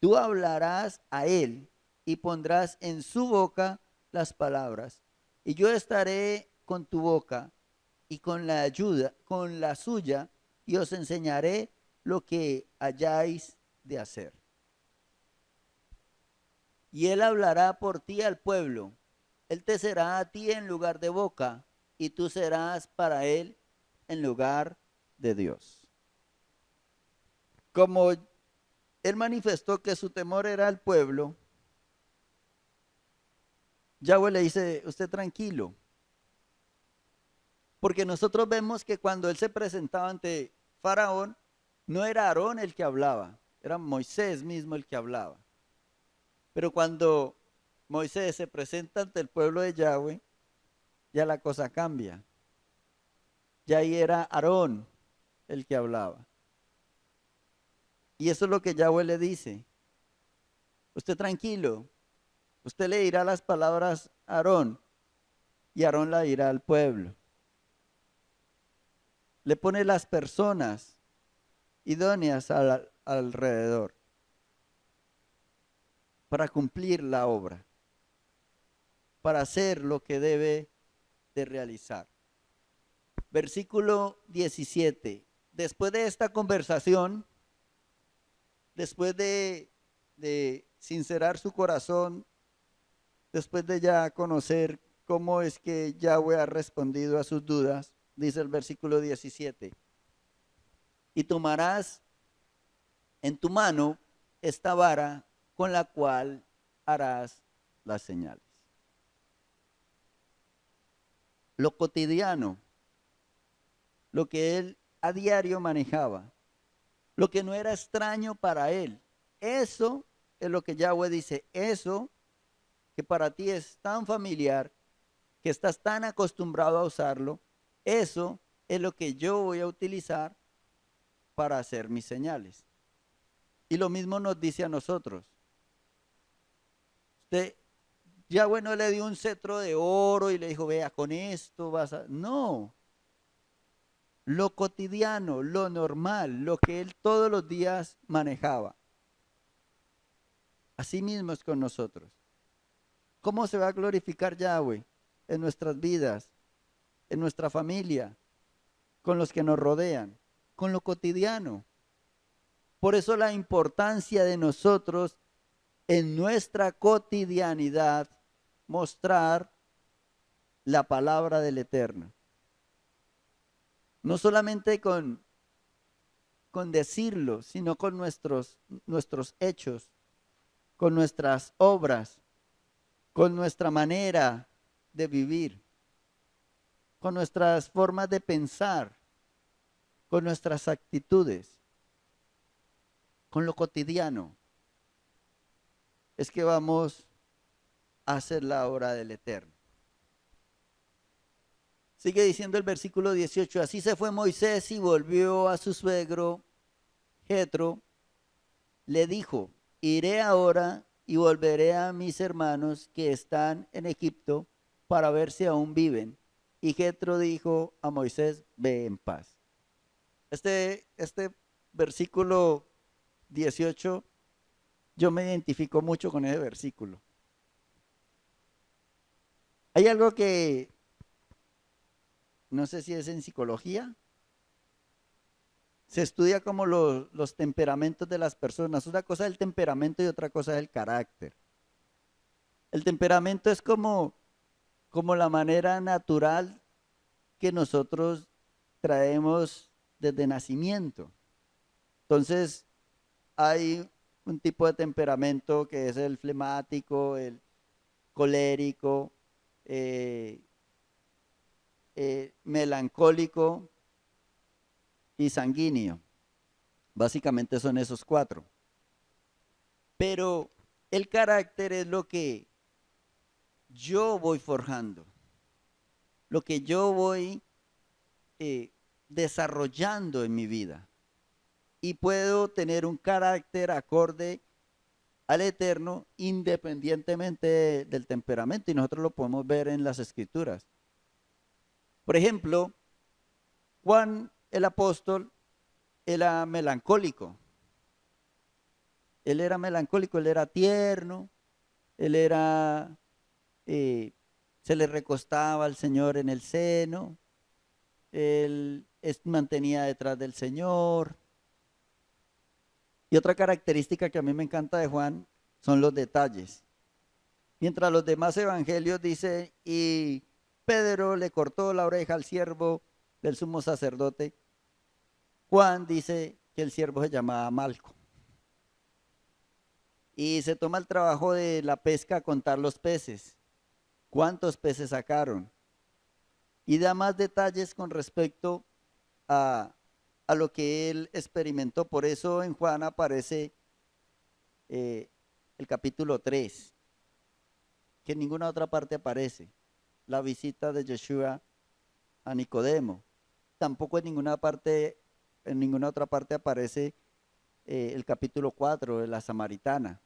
A: Tú hablarás a él y pondrás en su boca las palabras, y yo estaré con tu boca y con la suya, y os enseñaré lo que hayáis de hacer. Y él hablará por ti al pueblo. Él te será a ti en lugar de boca, y tú serás para él en lugar de Dios. Como él manifestó que su temor era al pueblo, Yahweh le dice, usted tranquilo, porque nosotros vemos que cuando él se presentaba ante Faraón, no era Aarón el que hablaba, era Moisés mismo el que hablaba. Pero cuando Moisés se presenta ante el pueblo de Yahweh, ya la cosa cambia. Ya ahí era Aarón el que hablaba. Y eso es lo que Yahweh le dice. Usted tranquilo, usted le dirá las palabras a Aarón y Aarón la dirá al pueblo. Le pone las personas idóneas alrededor para cumplir la obra, para hacer lo que debe de realizar. Versículo 17. Después de esta conversación, después de sincerar su corazón, después de ya conocer cómo es que Yahweh ha respondido a sus dudas, dice el versículo 17, y tomarás en tu mano esta vara con la cual harás las señales. Lo cotidiano, lo que él a diario manejaba, lo que no era extraño para él, eso es lo que Yahweh dice, eso que para ti es tan familiar, que estás tan acostumbrado a usarlo, eso es lo que yo voy a utilizar para hacer mis señales. Y lo mismo nos dice a nosotros. Usted, Yahweh no le dio un cetro de oro y le dijo, vea, con esto vas a... No. Lo cotidiano, lo normal, lo que él todos los días manejaba. Así mismo es con nosotros. ¿Cómo se va a glorificar Yahweh en nuestras vidas, en nuestra familia, con los que nos rodean? Con lo cotidiano. Por eso la importancia de nosotros en nuestra cotidianidad mostrar la palabra del Eterno. No solamente con decirlo, sino con nuestros hechos, con nuestras obras, con nuestra manera de vivir, con nuestras formas de pensar, con nuestras actitudes, con lo cotidiano. Es que vamos a hacer la obra del Eterno. Sigue diciendo el versículo 18, así se fue Moisés y volvió a su suegro Jetro. Le dijo, iré ahora y volveré a mis hermanos que están en Egipto para ver si aún viven. Y Jetro dijo a Moisés, ve en paz. Este versículo 18, yo me identifico mucho con ese versículo. Hay algo que no sé si es en psicología, se estudia como los temperamentos de las personas. Una cosa es el temperamento y otra cosa es el carácter. El temperamento es como la manera natural que nosotros traemos desde nacimiento. Entonces, hay un tipo de temperamento que es el flemático, el colérico, eh, melancólico y sanguíneo. Básicamente son esos cuatro. Pero el carácter es lo que yo voy forjando, lo que yo voy desarrollando en mi vida. Y puedo tener un carácter acorde al Eterno independientemente del temperamento. Y nosotros lo podemos ver en las Escrituras. Por ejemplo, Juan el apóstol era melancólico. Él era melancólico, él era tierno, él era, se le recostaba al Señor en el seno, él mantenía detrás del Señor. Y otra característica que a mí me encanta de Juan son los detalles. Mientras los demás evangelios dicen, y Pedro le cortó la oreja al siervo del sumo sacerdote, Juan dice que el siervo se llamaba Malco. Y se toma el trabajo de la pesca a contar los peces. ¿Cuántos peces sacaron? Y da más detalles con respecto a lo que él experimentó. Por eso en Juan aparece el capítulo 3, que en ninguna otra parte aparece. La visita de Yeshua a Nicodemo. Tampoco en ninguna otra parte aparece el capítulo 4 de la Samaritana,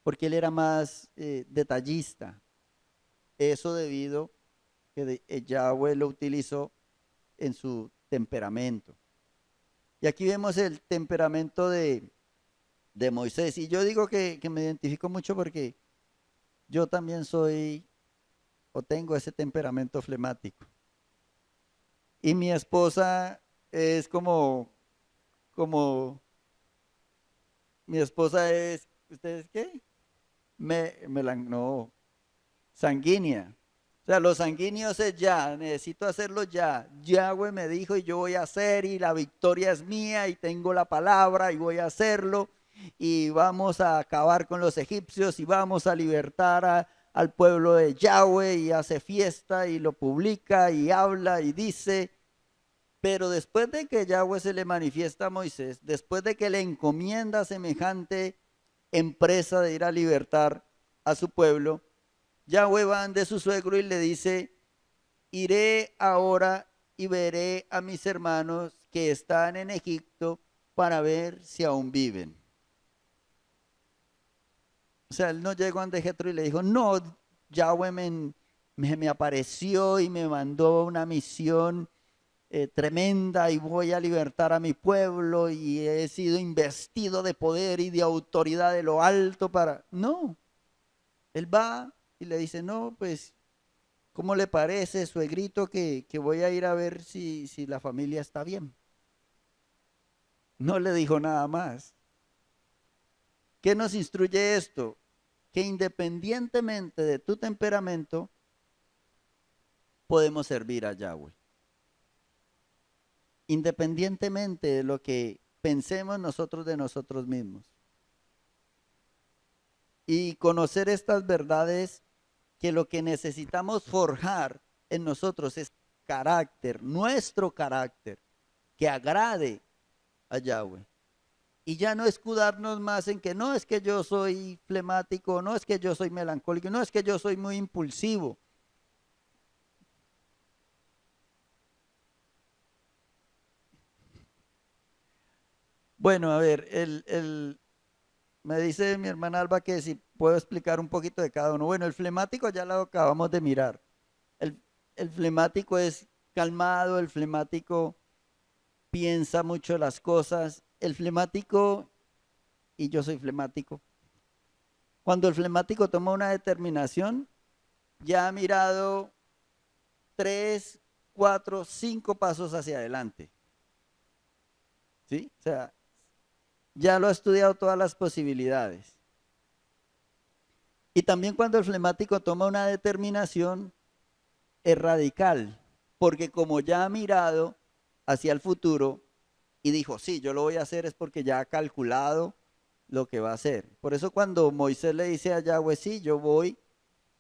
A: porque él era más detallista. Eso debido que Yahweh lo utilizó en su temperamento. Y aquí vemos el temperamento de Moisés. Y yo digo que me identifico mucho porque yo también soy o tengo ese temperamento flemático. Y mi esposa es como mi esposa es, ¿ustedes qué? No, sanguínea. O sea, los sanguíneos es ya, necesito hacerlo ya. Yahweh me dijo y yo voy a hacer y la victoria es mía y tengo la palabra y voy a hacerlo y vamos a acabar con los egipcios y vamos a libertar al pueblo de Yahweh y hace fiesta y lo publica y habla y dice. Pero después de que Yahweh se le manifiesta a Moisés, después de que le encomienda semejante empresa de ir a libertar a su pueblo, Yahweh va de su suegro y le dice, iré ahora y veré a mis hermanos que están en Egipto para ver si aún viven. O sea, él no llegó ante Jetro y le dijo, no, Yahweh me apareció y me mandó una misión tremenda y voy a libertar a mi pueblo y he sido investido de poder y de autoridad de lo alto para... No, él va y le dice, no, pues, ¿cómo le parece, suegrito, que voy a ir a ver si la familia está bien? No le dijo nada más. ¿Qué nos instruye esto? Que independientemente de tu temperamento, podemos servir a Yahweh. Independientemente de lo que pensemos nosotros de nosotros mismos. Y conocer estas verdades, que lo que necesitamos forjar en nosotros es carácter, nuestro carácter, que agrade a Yahweh. Y ya no escudarnos más en que no es que yo soy flemático, no es que yo soy melancólico, no es que yo soy muy impulsivo. Bueno, a ver, me dice mi hermana Alba que si puedo explicar un poquito de cada uno. Bueno, el flemático ya lo acabamos de mirar. El, el flemático es calmado, el flemático piensa mucho las cosas. El flemático, y yo soy flemático, cuando el flemático toma una determinación, ya ha mirado 3, 4, 5 pasos hacia adelante. ¿Sí? O sea, ya lo ha estudiado todas las posibilidades. Y también cuando el flemático toma una determinación, es radical, porque como ya ha mirado hacia el futuro y dijo, sí, yo lo voy a hacer, es porque ya ha calculado lo que va a hacer. Por eso cuando Moisés le dice a Yahweh, sí, yo voy,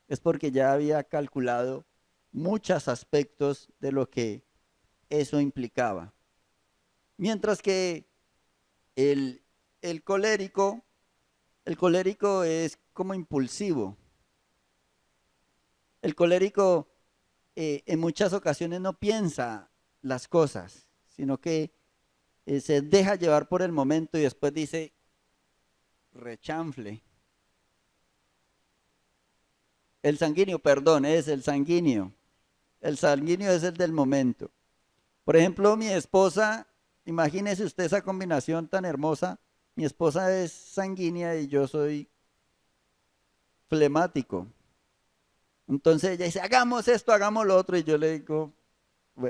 A: es porque ya había calculado muchos aspectos de lo que eso implicaba. Mientras que el, el colérico, el colérico es como impulsivo. El colérico en muchas ocasiones no piensa las cosas, sino que se deja llevar por el momento y después dice rechanfle. El sanguíneo, perdón, es el sanguíneo. El sanguíneo es el del momento. Por ejemplo, mi esposa, imagínese usted esa combinación tan hermosa. Mi esposa es sanguínea y yo soy flemático. Entonces ella dice, hagamos esto, hagamos lo otro. Y yo le digo,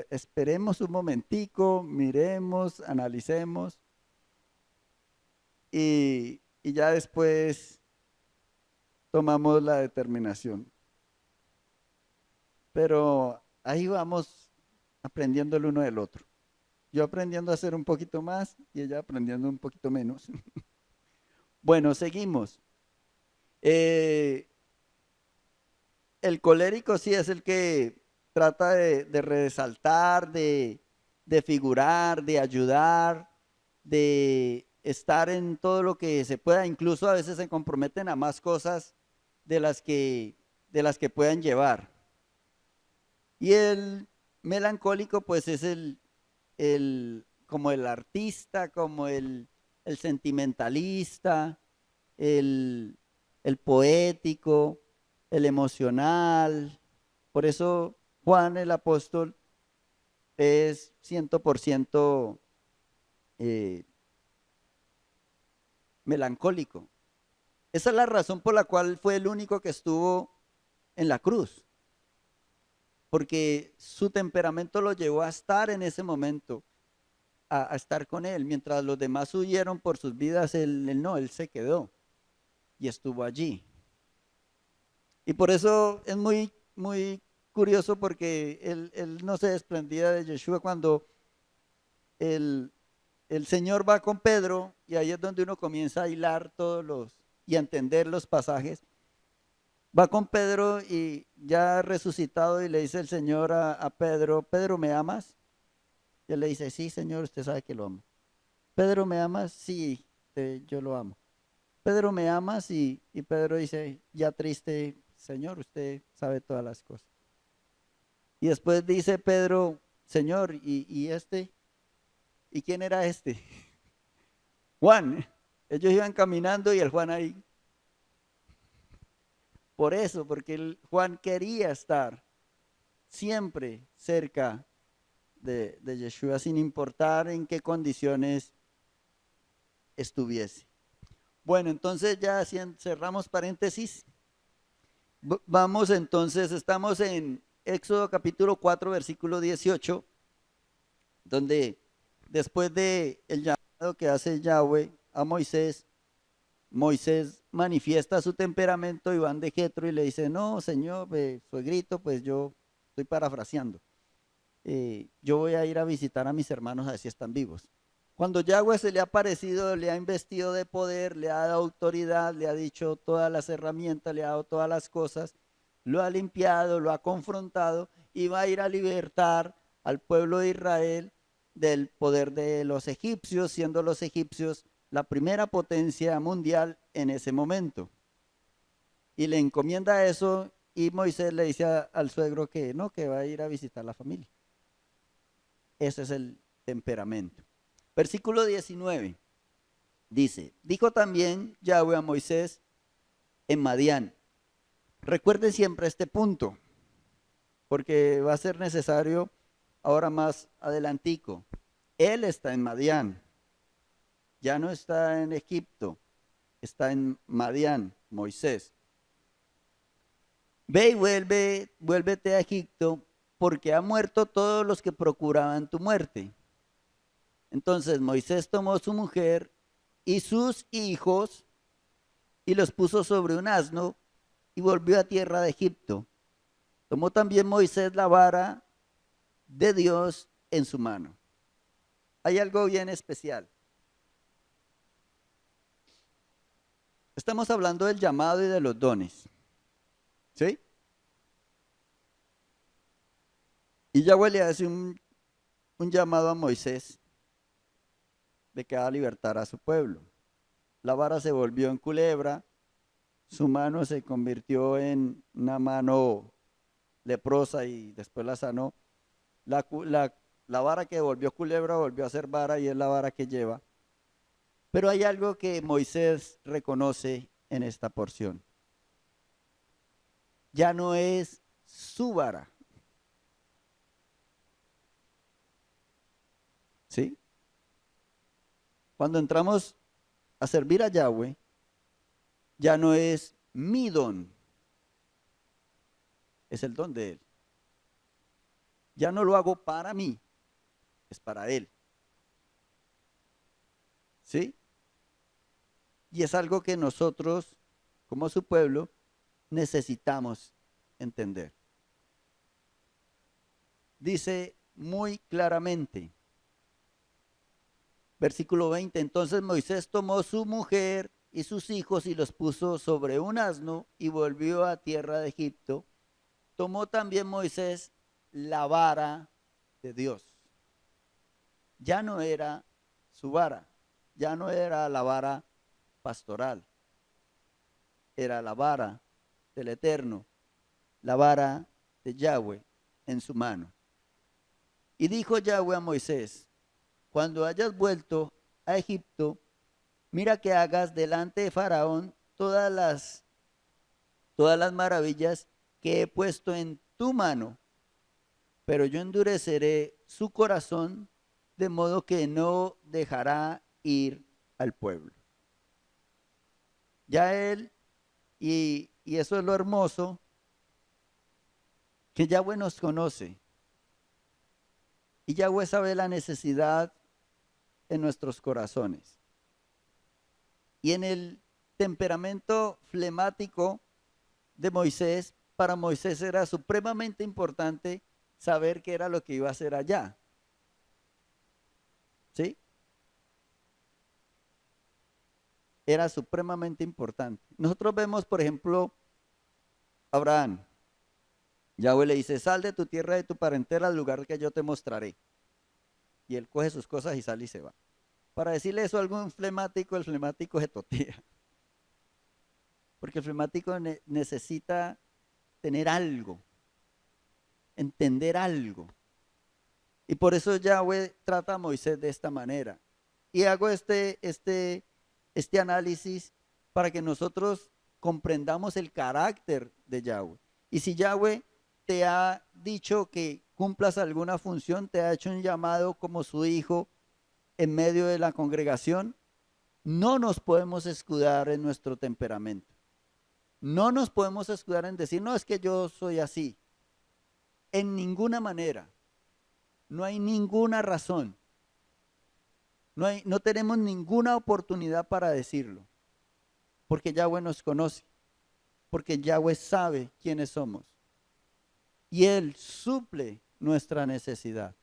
A: esperemos un momentico, miremos, analicemos. Y ya después tomamos la determinación. Pero ahí vamos aprendiendo el uno del otro. Yo aprendiendo a hacer un poquito más y ella aprendiendo un poquito menos. Bueno, seguimos. Eh, el colérico sí es el que trata de resaltar, de figurar, de ayudar, de estar en todo lo que se pueda. Incluso a veces se comprometen a más cosas de de las que puedan llevar. Y el melancólico, pues es como el artista, como el sentimentalista, el, el poético, el emocional. Por eso Juan el apóstol es 100% eh, melancólico. Esa es la razón por la cual fue el único que estuvo en la cruz, porque su temperamento lo llevó a estar en ese momento, a estar con él. Mientras los demás huyeron por sus vidas, él no, él se quedó y estuvo allí. Y por eso es muy, muy curioso porque él no se desprendía de Yeshua cuando el, el Señor va con Pedro y ahí es donde uno comienza a hilar y a entender los pasajes. Va con Pedro y ya resucitado y le dice el Señor a Pedro, Pedro, ¿me amas? Y él le dice, sí, Señor, usted sabe que lo amo. Pedro, ¿me amas? Sí, yo lo amo. Pedro, ¿me amas? Y Pedro dice, ya triste, Señor, usted sabe todas las cosas. Y después dice Pedro, Señor, ¿y este? ¿Y quién era este? Juan. Ellos iban caminando y el Juan ahí. Por eso, porque el Juan quería estar siempre cerca de Yeshua, sin importar en qué condiciones estuviese. Bueno, entonces ya cerramos paréntesis. Vamos entonces, estamos en Éxodo capítulo 4, versículo 18, donde después de el llamado que hace Yahweh a Moisés, Moisés manifiesta su temperamento y van de Jetro y le dice, no, señor, suegrito, pues yo estoy parafraseando. Yo voy a ir a visitar a mis hermanos a ver si están vivos. Cuando Yahweh se le ha aparecido, le ha investido de poder, le ha dado autoridad, le ha dicho todas las herramientas, le ha dado todas las cosas, lo ha limpiado, lo ha confrontado y va a ir a libertar al pueblo de Israel del poder de los egipcios, siendo los egipcios la primera potencia mundial en ese momento. Y le encomienda eso y Moisés le dice al suegro que no, que va a ir a visitar la familia. Ese es el temperamento. Versículo 19. Dice, dijo también Yahweh a Moisés en Madián. Recuerde siempre este punto, porque va a ser necesario ahora más adelantico. Él está en Madián, ya no está en Egipto, está en Madián, Moisés. Ve y vuélvete a Egipto, porque ha muerto todos los que procuraban tu muerte. Entonces Moisés tomó su mujer y sus hijos y los puso sobre un asno y volvió a tierra de Egipto. Tomó también Moisés la vara de Dios en su mano. Hay algo bien especial. Estamos hablando del llamado y de los dones. ¿Sí? Y Yahweh le hace un llamado a Moisés de que va a libertar a su pueblo. La vara se volvió en culebra, su mano se convirtió en una mano leprosa y después la sanó. La vara que volvió culebra volvió a ser vara y es la vara que lleva. Pero hay algo que Moisés reconoce en esta porción. Ya no es su vara. ¿Sí? Cuando entramos a servir a Yahweh, ya no es mi don, es el don de Él. Ya no lo hago para mí, es para Él. ¿Sí? Y es algo que nosotros, como su pueblo, necesitamos entender. Dice muy claramente, versículo 20, entonces Moisés tomó su mujer y sus hijos y los puso sobre un asno y volvió a tierra de Egipto. Tomó también Moisés la vara de Dios. Ya no era su vara, ya no era la vara pastoral, era la vara del Eterno, la vara de Yahweh en su mano. Y dijo Yahweh a Moisés, cuando hayas vuelto a Egipto, mira que hagas delante de Faraón todas las maravillas que he puesto en tu mano, pero yo endureceré su corazón de modo que no dejará ir al pueblo. Ya él, y eso es lo hermoso, que Yahweh nos conoce. Y Yahweh sabe la necesidad en nuestros corazones. Y en el temperamento flemático de Moisés, para Moisés era supremamente importante saber qué era lo que iba a hacer allá. ¿Sí? Era supremamente importante. Nosotros vemos, por ejemplo, Abraham. Yahweh le dice, sal de tu tierra, de tu parentela, al lugar que yo te mostraré. Y él coge sus cosas y sale y se va. Para decirle eso a algún flemático, el flemático se totea. Porque el flemático necesita tener algo, entender algo. Y por eso Yahweh trata a Moisés de esta manera. Y hago este análisis para que nosotros comprendamos el carácter de Yahweh. Y si Yahweh te ha dicho que cumplas alguna función, te ha hecho un llamado como su hijo en medio de la congregación, no nos podemos escudar en nuestro temperamento. No nos podemos escudar en decir, no, es que yo soy así. En ninguna manera. No hay ninguna razón. No tenemos ninguna oportunidad para decirlo. Porque Yahweh nos conoce. Porque Yahweh sabe quiénes somos. Y Él suple nuestra necesidad.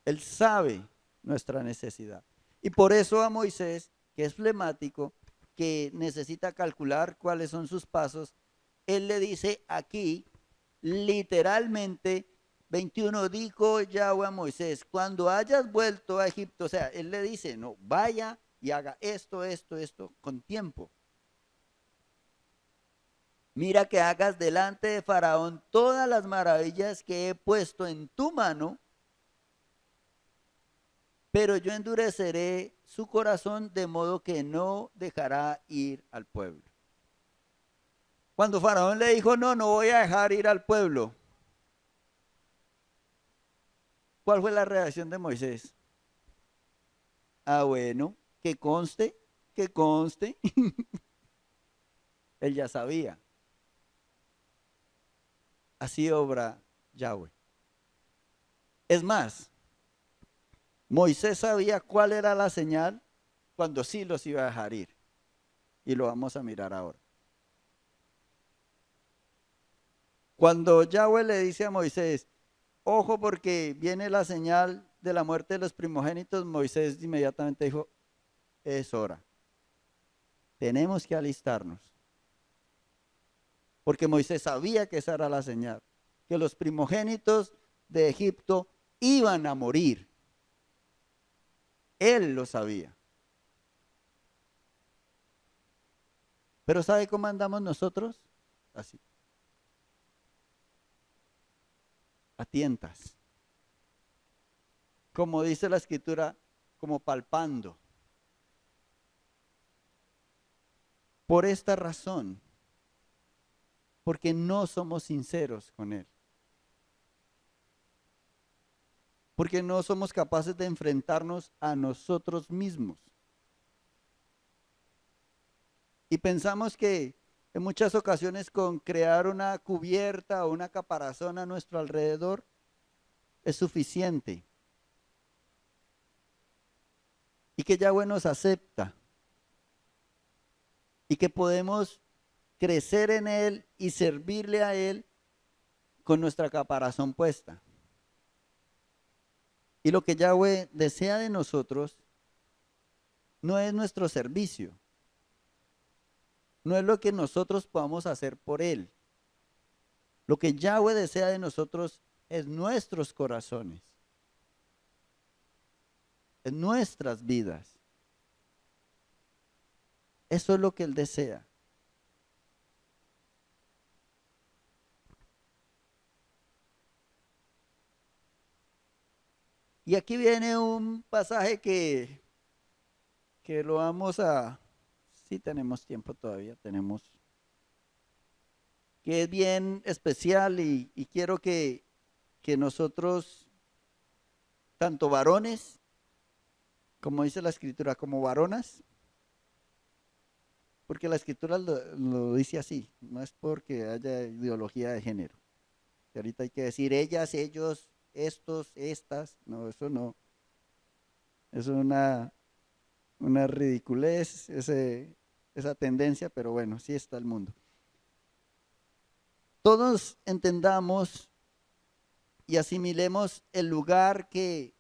A: Él sabe nuestra necesidad. Y por eso a Moisés, que es flemático, que necesita calcular cuáles son sus pasos, Él le dice aquí, literalmente, 21, dijo Yahweh a Moisés, cuando hayas vuelto a Egipto, o sea, Él le dice, no, vaya y haga esto, con tiempo. Mira que hagas delante de Faraón todas las maravillas que he puesto en tu mano, pero yo endureceré su corazón de modo que no dejará ir al pueblo. Cuando Faraón le dijo, no, no voy a dejar ir al pueblo, ¿cuál fue la reacción de Moisés? Ah, bueno, que conste, que conste. Él ya sabía. Así obra Yahweh. Es más, Moisés sabía cuál era la señal cuando sí los iba a dejar ir. Y lo vamos a mirar ahora. Cuando Yahweh le dice a Moisés, ojo porque viene la señal de la muerte de los primogénitos, Moisés inmediatamente dijo, es hora. Tenemos que alistarnos. Porque Moisés sabía que esa era la señal, que los primogénitos de Egipto iban a morir. Él lo sabía. Pero ¿sabe cómo andamos nosotros? Así. A tientas. Como dice la escritura, como palpando. Por esta razón, porque no somos sinceros con Él. Porque no somos capaces de enfrentarnos a nosotros mismos. Y pensamos que en muchas ocasiones con crear una cubierta o una caparazón a nuestro alrededor es suficiente. Y que Yahweh nos acepta. Y que podemos crecer en Él y servirle a Él con nuestra caparazón puesta. Y lo que Yahweh desea de nosotros no es nuestro servicio. No es lo que nosotros podamos hacer por Él. Lo que Yahweh desea de nosotros es nuestros corazones. Es nuestras vidas. Eso es lo que Él desea. Y aquí viene un pasaje que lo vamos a, sí tenemos tiempo todavía, que es bien especial y quiero que nosotros, tanto varones, como dice la escritura, como varonas, porque la escritura lo dice así, no es porque haya ideología de género. Que ahorita hay que decir ellas, ellos, estos, estas, no, eso no. Es una ridiculez, esa tendencia, pero bueno, sí está el mundo. Todos entendamos y asimilemos el lugar que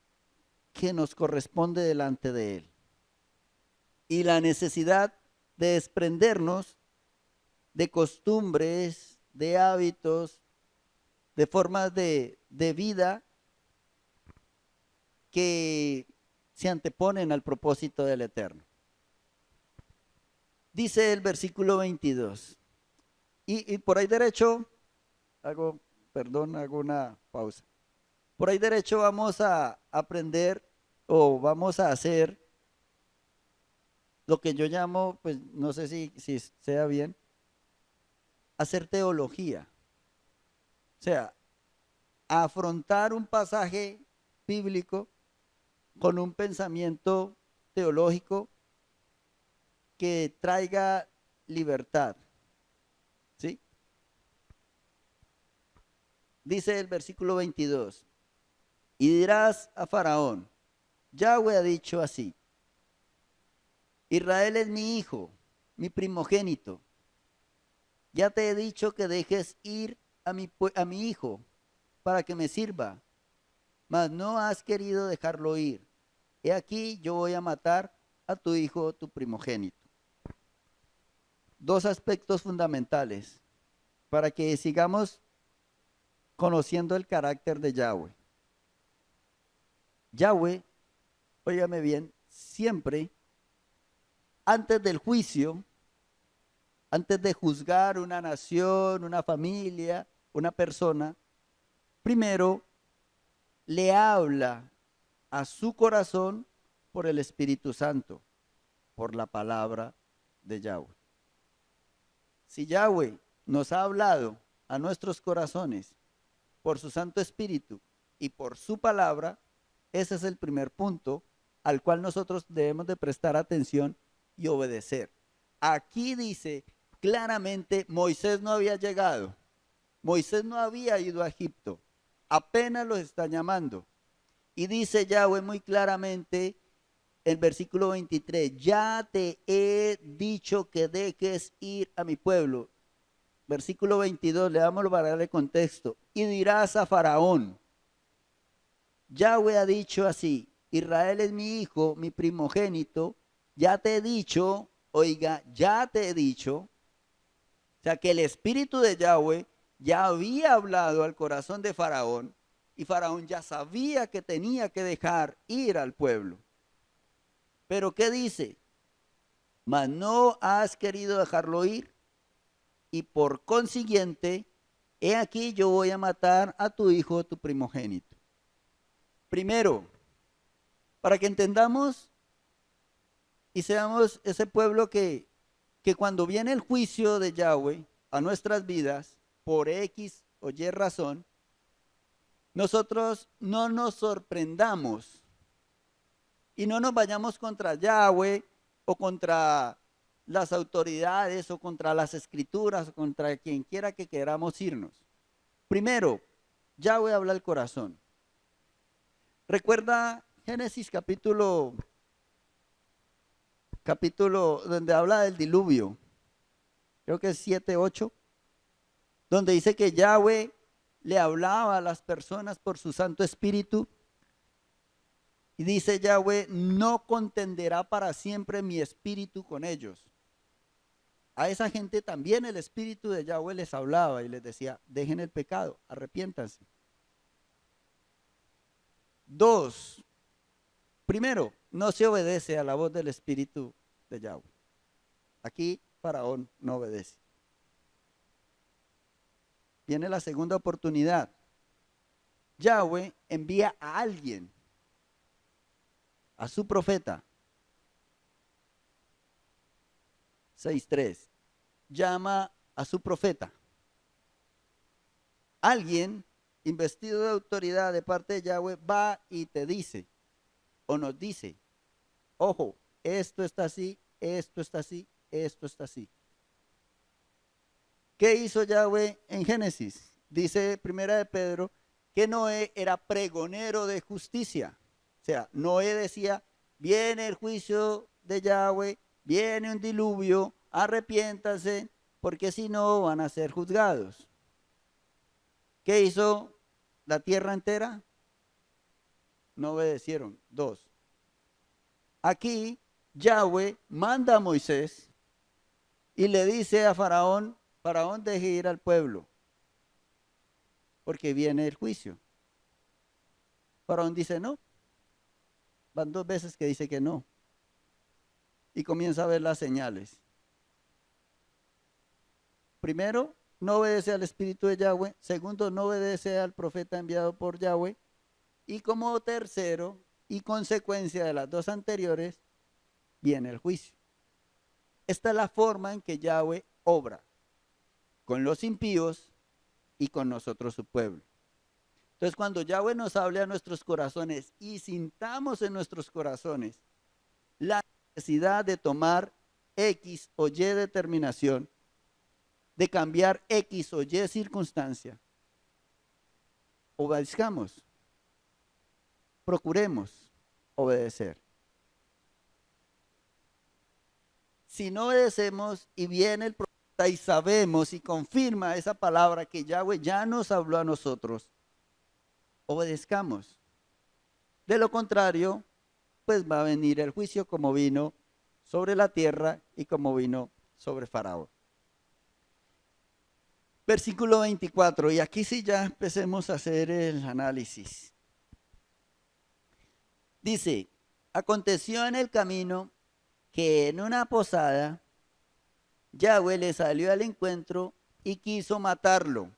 A: nos corresponde delante de Él y la necesidad de desprendernos de costumbres, de hábitos, de formas de vida que se anteponen al propósito del Eterno. Dice el versículo 22. Y por ahí derecho, hago una pausa. Por ahí derecho vamos a aprender o vamos a hacer lo que yo llamo, pues no sé si sea bien, hacer teología. O sea, afrontar un pasaje bíblico con un pensamiento teológico que traiga libertad. ¿Sí? Dice el versículo 22. Y dirás a Faraón, Yahweh ha dicho así, Israel es mi hijo, mi primogénito. Ya te he dicho que dejes ir a mi hijo para que me sirva, mas no has querido dejarlo ir. He aquí yo voy a matar a tu hijo, tu primogénito. Dos aspectos fundamentales para que sigamos conociendo el carácter de Yahweh. Yahweh, óigame bien, siempre antes del juicio, antes de juzgar una nación, una familia, una persona, primero le habla a su corazón por el Espíritu Santo, por la palabra de Yahweh. Si Yahweh nos ha hablado a nuestros corazones por su Santo Espíritu y por su palabra, ese es el primer punto al cual nosotros debemos de prestar atención y obedecer. Aquí dice claramente, Moisés no había llegado, Moisés no había ido a Egipto, apenas los está llamando. Y dice Yahweh muy claramente, el versículo 23, ya te he dicho que dejes ir a mi pueblo. Versículo 22, le damos para darle contexto. Y dirás a Faraón, Yahweh ha dicho así, Israel es mi hijo, mi primogénito, ya te he dicho, oiga, ya te he dicho, o sea que el espíritu de Yahweh ya había hablado al corazón de Faraón y Faraón ya sabía que tenía que dejar ir al pueblo. Pero ¿qué dice? Mas no has querido dejarlo ir y por consiguiente, he aquí yo voy a matar a tu hijo, tu primogénito. Primero, para que entendamos y seamos ese pueblo que cuando viene el juicio de Yahweh a nuestras vidas, por X o Y razón, nosotros no nos sorprendamos y no nos vayamos contra Yahweh o contra las autoridades o contra las escrituras o contra quien quiera que queramos irnos. Primero, Yahweh habla al corazón. Recuerda Génesis capítulo donde habla del diluvio, creo que es 7, 8, donde dice que Yahweh le hablaba a las personas por su Santo Espíritu. Y dice Yahweh, no contenderá para siempre mi espíritu con ellos. A esa gente también el espíritu de Yahweh les hablaba y les decía, dejen el pecado, arrepiéntanse. Dos, primero, no se obedece a la voz del espíritu de Yahweh. Aquí Faraón no obedece. Viene la segunda oportunidad. Yahweh envía a alguien, a su profeta. 6:3. Llama a su profeta. Alguien investido de autoridad de parte de Yahweh va y te dice, o nos dice, ojo, esto está así, esto está así, esto está así. ¿Qué hizo Yahweh en Génesis? Dice Primera de Pedro que Noé era pregonero de justicia. O sea, Noé decía, viene el juicio de Yahweh, viene un diluvio, arrepiéntanse, porque si no van a ser juzgados. ¿Qué hizo la tierra entera? No obedecieron. 2. Aquí Yahweh manda a Moisés y le dice a Faraón, Faraón deje ir al pueblo, porque viene el juicio. Faraón dice no. Van 2 veces que dice que no. Y comienza a ver las señales. Primero, no obedece al espíritu de Yahweh. Segundo, no obedece al profeta enviado por Yahweh. Y como tercero, y consecuencia de las 2 anteriores, viene el juicio. Esta es la forma en que Yahweh obra con los impíos y con nosotros su pueblo. Entonces, cuando Yahweh nos hable a nuestros corazones y sintamos en nuestros corazones la necesidad de tomar X o Y determinación, de cambiar X o Y circunstancia, obedezcamos, procuremos obedecer. Si no obedecemos y viene el profeta y sabemos y confirma esa palabra que Yahweh ya nos habló a nosotros, obedezcamos. De lo contrario, pues va a venir el juicio como vino sobre la tierra y como vino sobre Faraón. Versículo 24, y aquí sí ya empecemos a hacer el análisis. Dice, aconteció en el camino que en una posada Yahweh le salió al encuentro y quiso matarlo.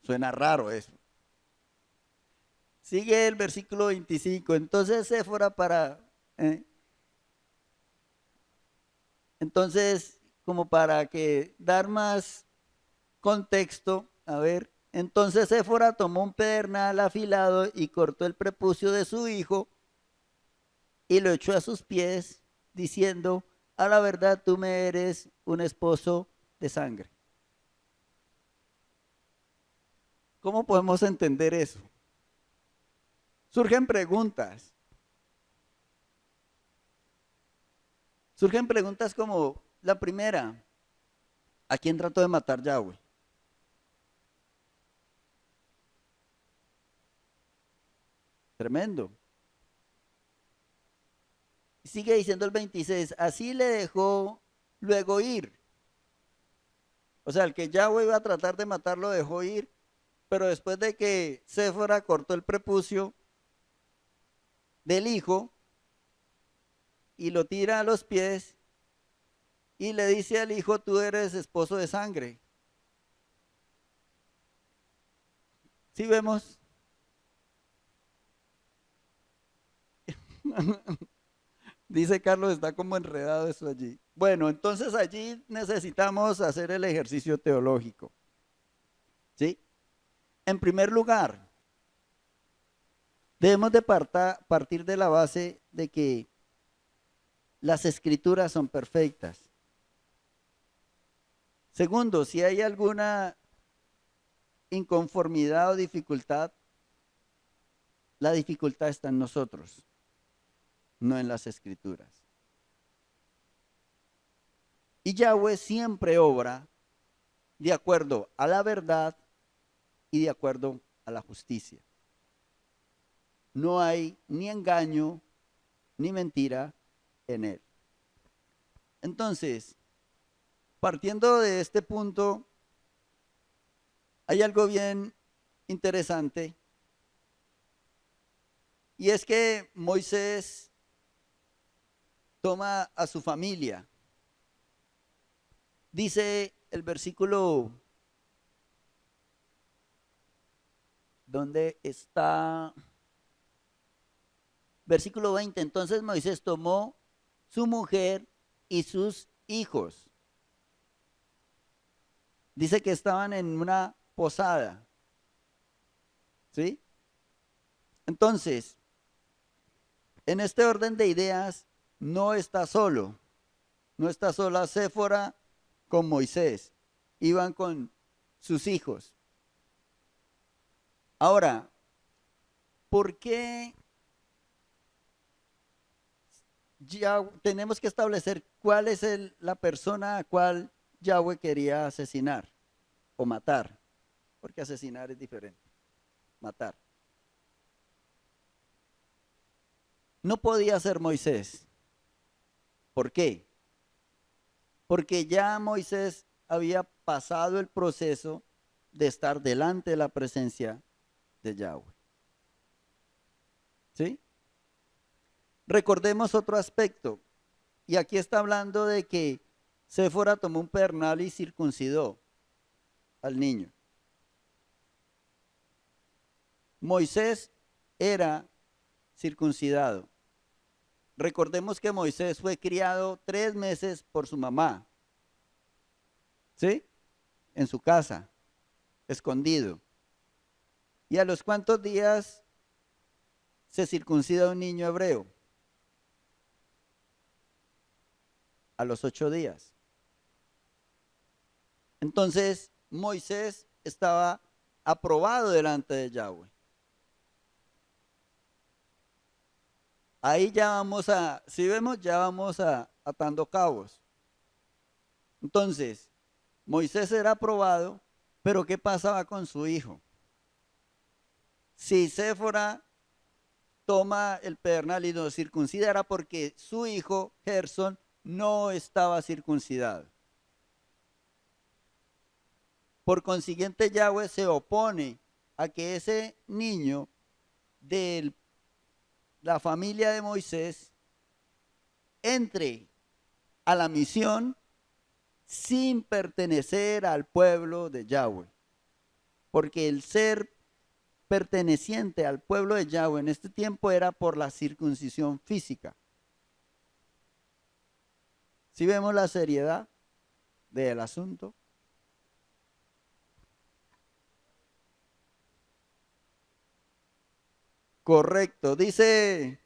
A: Suena raro eso. Sigue el versículo 25. Entonces Séfora entonces, como para que dar más contexto, a ver, entonces Séfora tomó un pedernal afilado y cortó el prepucio de su hijo y lo echó a sus pies, diciendo, a la verdad tú me eres un esposo de sangre. ¿Cómo podemos entender eso? Surgen preguntas. Surgen preguntas como la primera, ¿a quién trató de matar Yahweh? Tremendo. Sigue diciendo el 26, así le dejó luego ir. O sea, el que Yahweh iba a tratar de matarlo dejó ir, pero después de que Séfora cortó el prepucio del hijo y lo tira a los pies y le dice al hijo, tú eres esposo de sangre. ¿Sí vemos? Dice Carlos, está como enredado eso allí. Bueno, entonces allí necesitamos hacer el ejercicio teológico. ¿Sí? En primer lugar, debemos de partir de la base de que las escrituras son perfectas. Segundo, si hay alguna inconformidad o dificultad, la dificultad está en nosotros, no en las escrituras. Y Yahweh siempre obra de acuerdo a la verdad y de acuerdo a la justicia. No hay ni engaño ni mentira en él. Entonces, partiendo de este punto, hay algo bien interesante y es que Moisés toma a su familia. Dice el versículo, ¿dónde está? Versículo 20, entonces Moisés tomó su mujer y sus hijos. Dice que estaban en una posada. ¿Sí? Entonces, en este orden de ideas, no está solo. No está sola Séfora con Moisés. Iban con sus hijos. Ahora, ¿por qué ya tenemos que establecer cuál es la persona a cual Yahweh quería asesinar o matar? Porque asesinar es diferente, matar. No podía ser Moisés. ¿Por qué? Porque ya Moisés había pasado el proceso de estar delante de la presencia de Yahweh. ¿Sí? Recordemos otro aspecto. Y aquí está hablando de que Séfora tomó un pernal y circuncidó al niño. Moisés era circuncidado. Recordemos que Moisés fue criado 3 meses por su mamá. ¿Sí? En su casa, escondido. ¿Y a los cuántos días se circuncida un niño hebreo? A los 8 días. Entonces, Moisés estaba aprobado delante de Yahweh. Ahí ya vamos si vemos, ya vamos atando cabos. Entonces, Moisés era aprobado, pero ¿qué pasaba con su hijo? Si Séfora toma el pedernal y lo circuncida, era porque su hijo, Gerson, no estaba circuncidado. Por consiguiente, Yahweh se opone a que ese niño de la familia de Moisés entre a la misión sin pertenecer al pueblo de Yahweh. Porque el ser perteneciente al pueblo de Yahweh en este tiempo era por la circuncisión física. ¿Sí vemos la seriedad del asunto? Correcto. Dice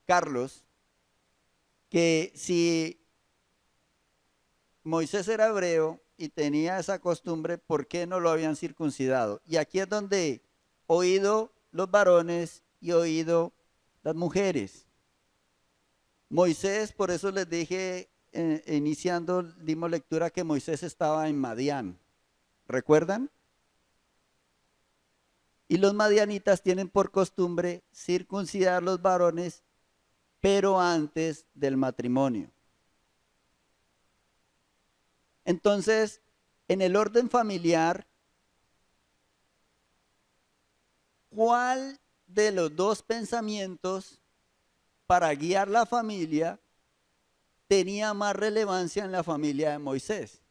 A: Carlos que si Moisés era hebreo y tenía esa costumbre, ¿por qué no lo habían circuncidado? Y aquí es donde oído los varones y oído las mujeres. Moisés, por eso les dije, iniciando, dimos lectura que Moisés estaba en Madián. ¿Recuerdan? Y los madianitas tienen por costumbre circuncidar los varones, pero antes del matrimonio. Entonces, en el orden familiar, ¿cuál de los dos pensamientos para guiar la familia tenía más relevancia en la familia de Moisés?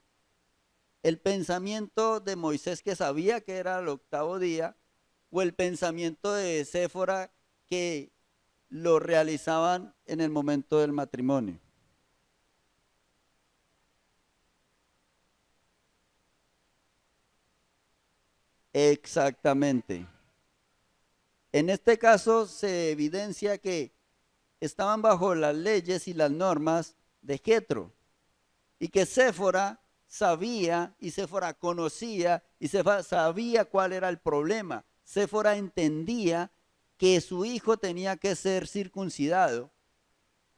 A: ¿El pensamiento de Moisés, que sabía que era el octavo día, o el pensamiento de Séfora, que lo realizaban en el momento del matrimonio? Exactamente. En este caso se evidencia que estaban bajo las leyes y las normas de Jetro, y que Séfora sabía, y Séfora conocía, y Séfora sabía cuál era el problema. Séfora entendía que su hijo tenía que ser circuncidado,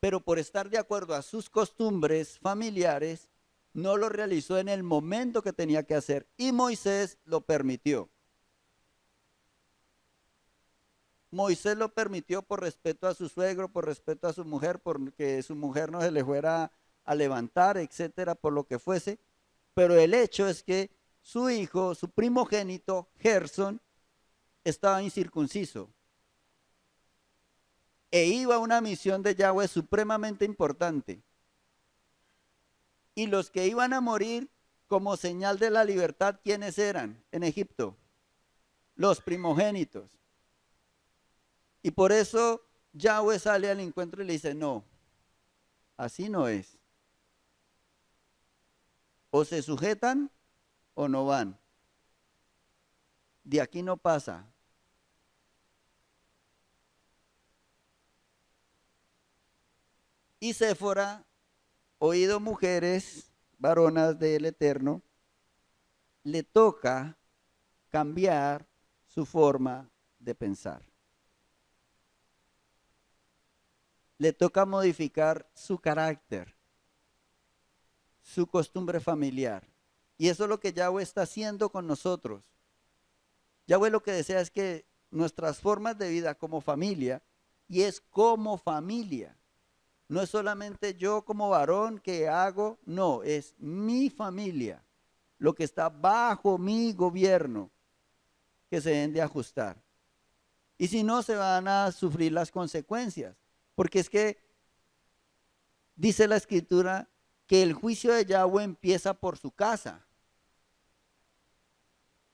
A: pero por estar de acuerdo a sus costumbres familiares, no lo realizó en el momento que tenía que hacer, y Moisés lo permitió. Moisés lo permitió por respeto a su suegro, por respeto a su mujer, porque su mujer no se le fuera a levantar, etcétera, por lo que fuese. Pero el hecho es que su hijo, su primogénito, Gerson, estaba incircunciso e iba a una misión de Yahweh supremamente importante. Y los que iban a morir como señal de la libertad, ¿quiénes eran en Egipto? Los primogénitos. Y por eso Yahweh sale al encuentro y le dice, no, así no es. O se sujetan o no van. De aquí no pasa. Y Séfora, oído mujeres, varonas del Eterno, le toca cambiar su forma de pensar. Le toca modificar su carácter, su costumbre familiar. Y eso es lo que Yahweh está haciendo con nosotros. Yahweh lo que desea es que nuestras formas de vida como familia, y es como familia, no es solamente yo como varón que hago, no, es mi familia, lo que está bajo mi gobierno, que se deben de ajustar. Y si no, se van a sufrir las consecuencias, porque es que dice la escritura que el juicio de Yahweh empieza por su casa.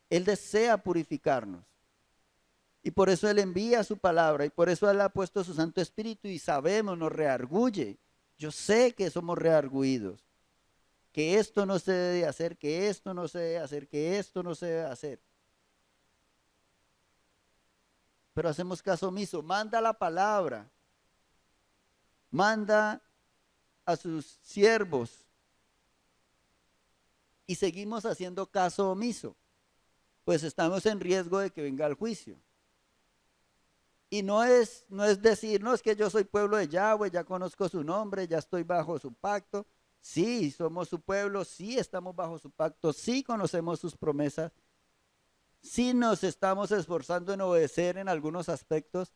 A: Él desea purificarnos. Y por eso Él envía su palabra, y por eso Él ha puesto su Santo Espíritu, y sabemos, nos rearguye. Yo sé que somos reargüidos, que esto no se debe hacer, que esto no se debe hacer, que esto no se debe hacer. Pero hacemos caso omiso. Manda la palabra, manda a sus siervos, y seguimos haciendo caso omiso, pues estamos en riesgo de que venga el juicio. Y no es decir, no, es que yo soy pueblo de Yahweh, ya conozco su nombre, ya estoy bajo su pacto. Sí, somos su pueblo, sí estamos bajo su pacto, sí conocemos sus promesas, sí nos estamos esforzando en obedecer en algunos aspectos,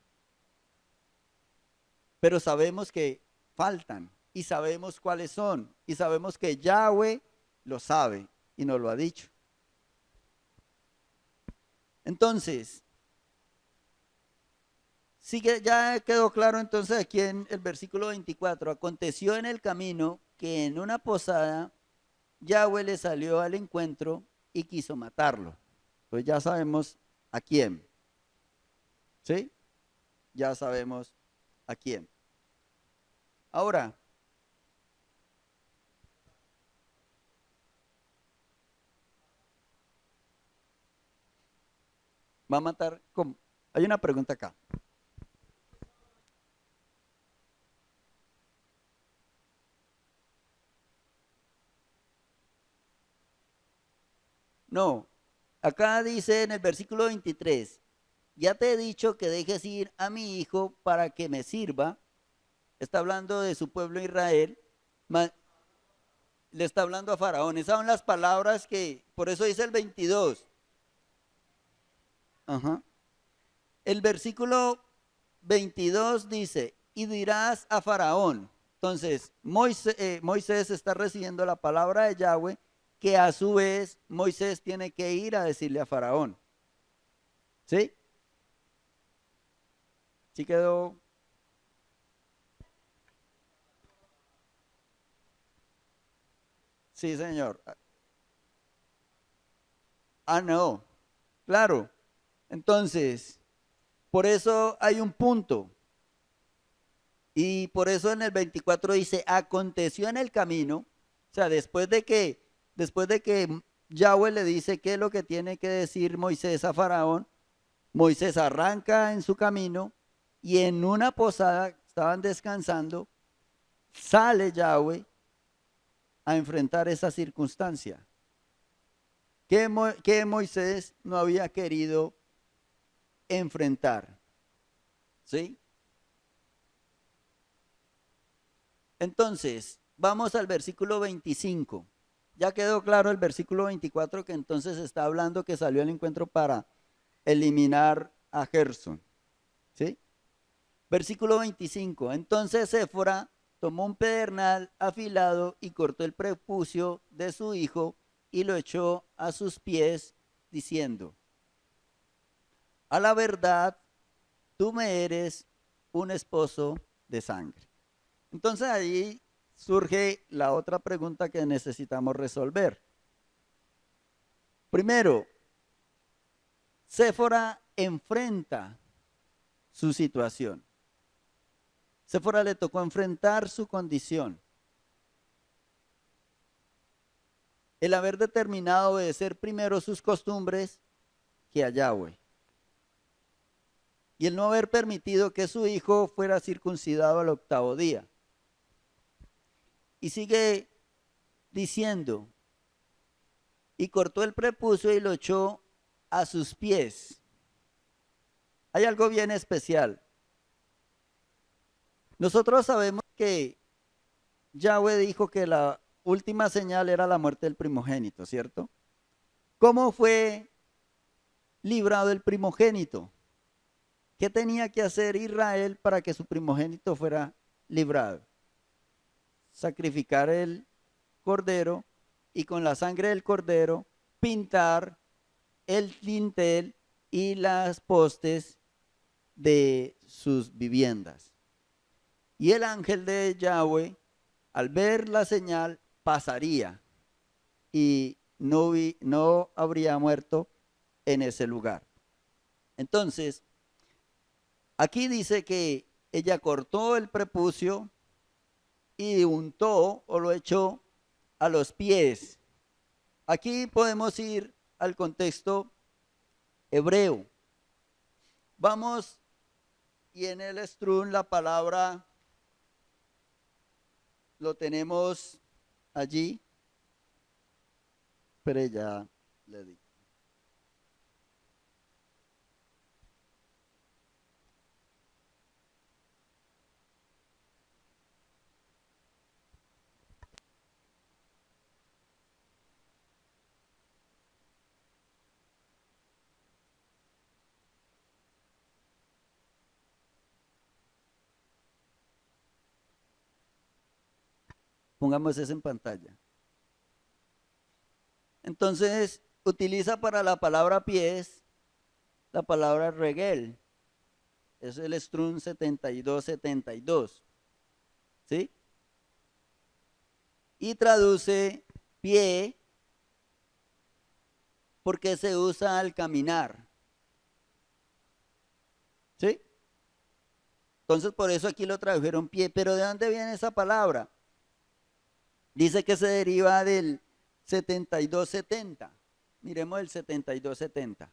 A: pero sabemos que faltan y sabemos cuáles son y sabemos que Yahweh lo sabe y nos lo ha dicho. Entonces, sí que ya quedó claro entonces aquí en el versículo 24. Aconteció en el camino que en una posada Yahweh le salió al encuentro y quiso matarlo. Pues ya sabemos a quién. ¿Sí? Ya sabemos a quién. Ahora, va a matar. ¿Cómo? Hay una pregunta acá. No, acá dice en el versículo 23, ya te he dicho que dejes ir a mi hijo para que me sirva. Está hablando de su pueblo Israel. Le está hablando a Faraón. Esas son las palabras que, por eso dice el 22. Ajá. El versículo 22 dice, y dirás a Faraón. Entonces, Moisés está recibiendo la palabra de Yahweh, que a su vez Moisés tiene que ir a decirle a Faraón. ¿Sí? ¿Sí quedó? Sí, señor. Ah, no. Claro. Entonces, por eso hay un punto. Y por eso en el 24 dice, aconteció en el camino, o sea, después de que Yahweh le dice qué es lo que tiene que decir Moisés a Faraón, Moisés arranca en su camino y en una posada, estaban descansando, sale Yahweh a enfrentar esa circunstancia que Moisés no había querido enfrentar, ¿sí? Entonces, vamos al versículo 25. Ya quedó claro el versículo 24 que entonces está hablando que salió al encuentro para eliminar a Gerson, ¿sí? Versículo 25. Entonces Séfora tomó un pedernal afilado y cortó el prepucio de su hijo y lo echó a sus pies, diciendo, a la verdad, tú me eres un esposo de sangre. Entonces ahí surge la otra pregunta que necesitamos resolver. Primero, Séfora enfrenta su situación. Séfora le tocó enfrentar su condición. El haber determinado obedecer primero sus costumbres que a Yahweh. Y el no haber permitido que su hijo fuera circuncidado al octavo día. Y sigue diciendo, y cortó el prepucio y lo echó a sus pies. Hay algo bien especial. Nosotros sabemos que Yahweh dijo que la última señal era la muerte del primogénito, ¿cierto? ¿Cómo fue librado el primogénito? ¿Qué tenía que hacer Israel para que su primogénito fuera librado? Sacrificar el cordero y con la sangre del cordero pintar el dintel y las postes de sus viviendas. Y el ángel de Yahweh, al ver la señal, pasaría y no habría muerto en ese lugar. Entonces, aquí dice que ella cortó el prepucio y untó o lo echó a los pies. Aquí podemos ir al contexto hebreo. Vamos, y en el estrun la palabra lo tenemos allí, pero ya le digo. Pongamos eso en pantalla. Entonces, utiliza para la palabra pies la palabra regel. Es el Strun 7272. ¿Sí? Y traduce pie porque se usa al caminar. ¿Sí? Entonces por eso aquí lo tradujeron pie. Pero ¿de dónde viene esa palabra? Dice que se deriva del 7270. Miremos el 7270.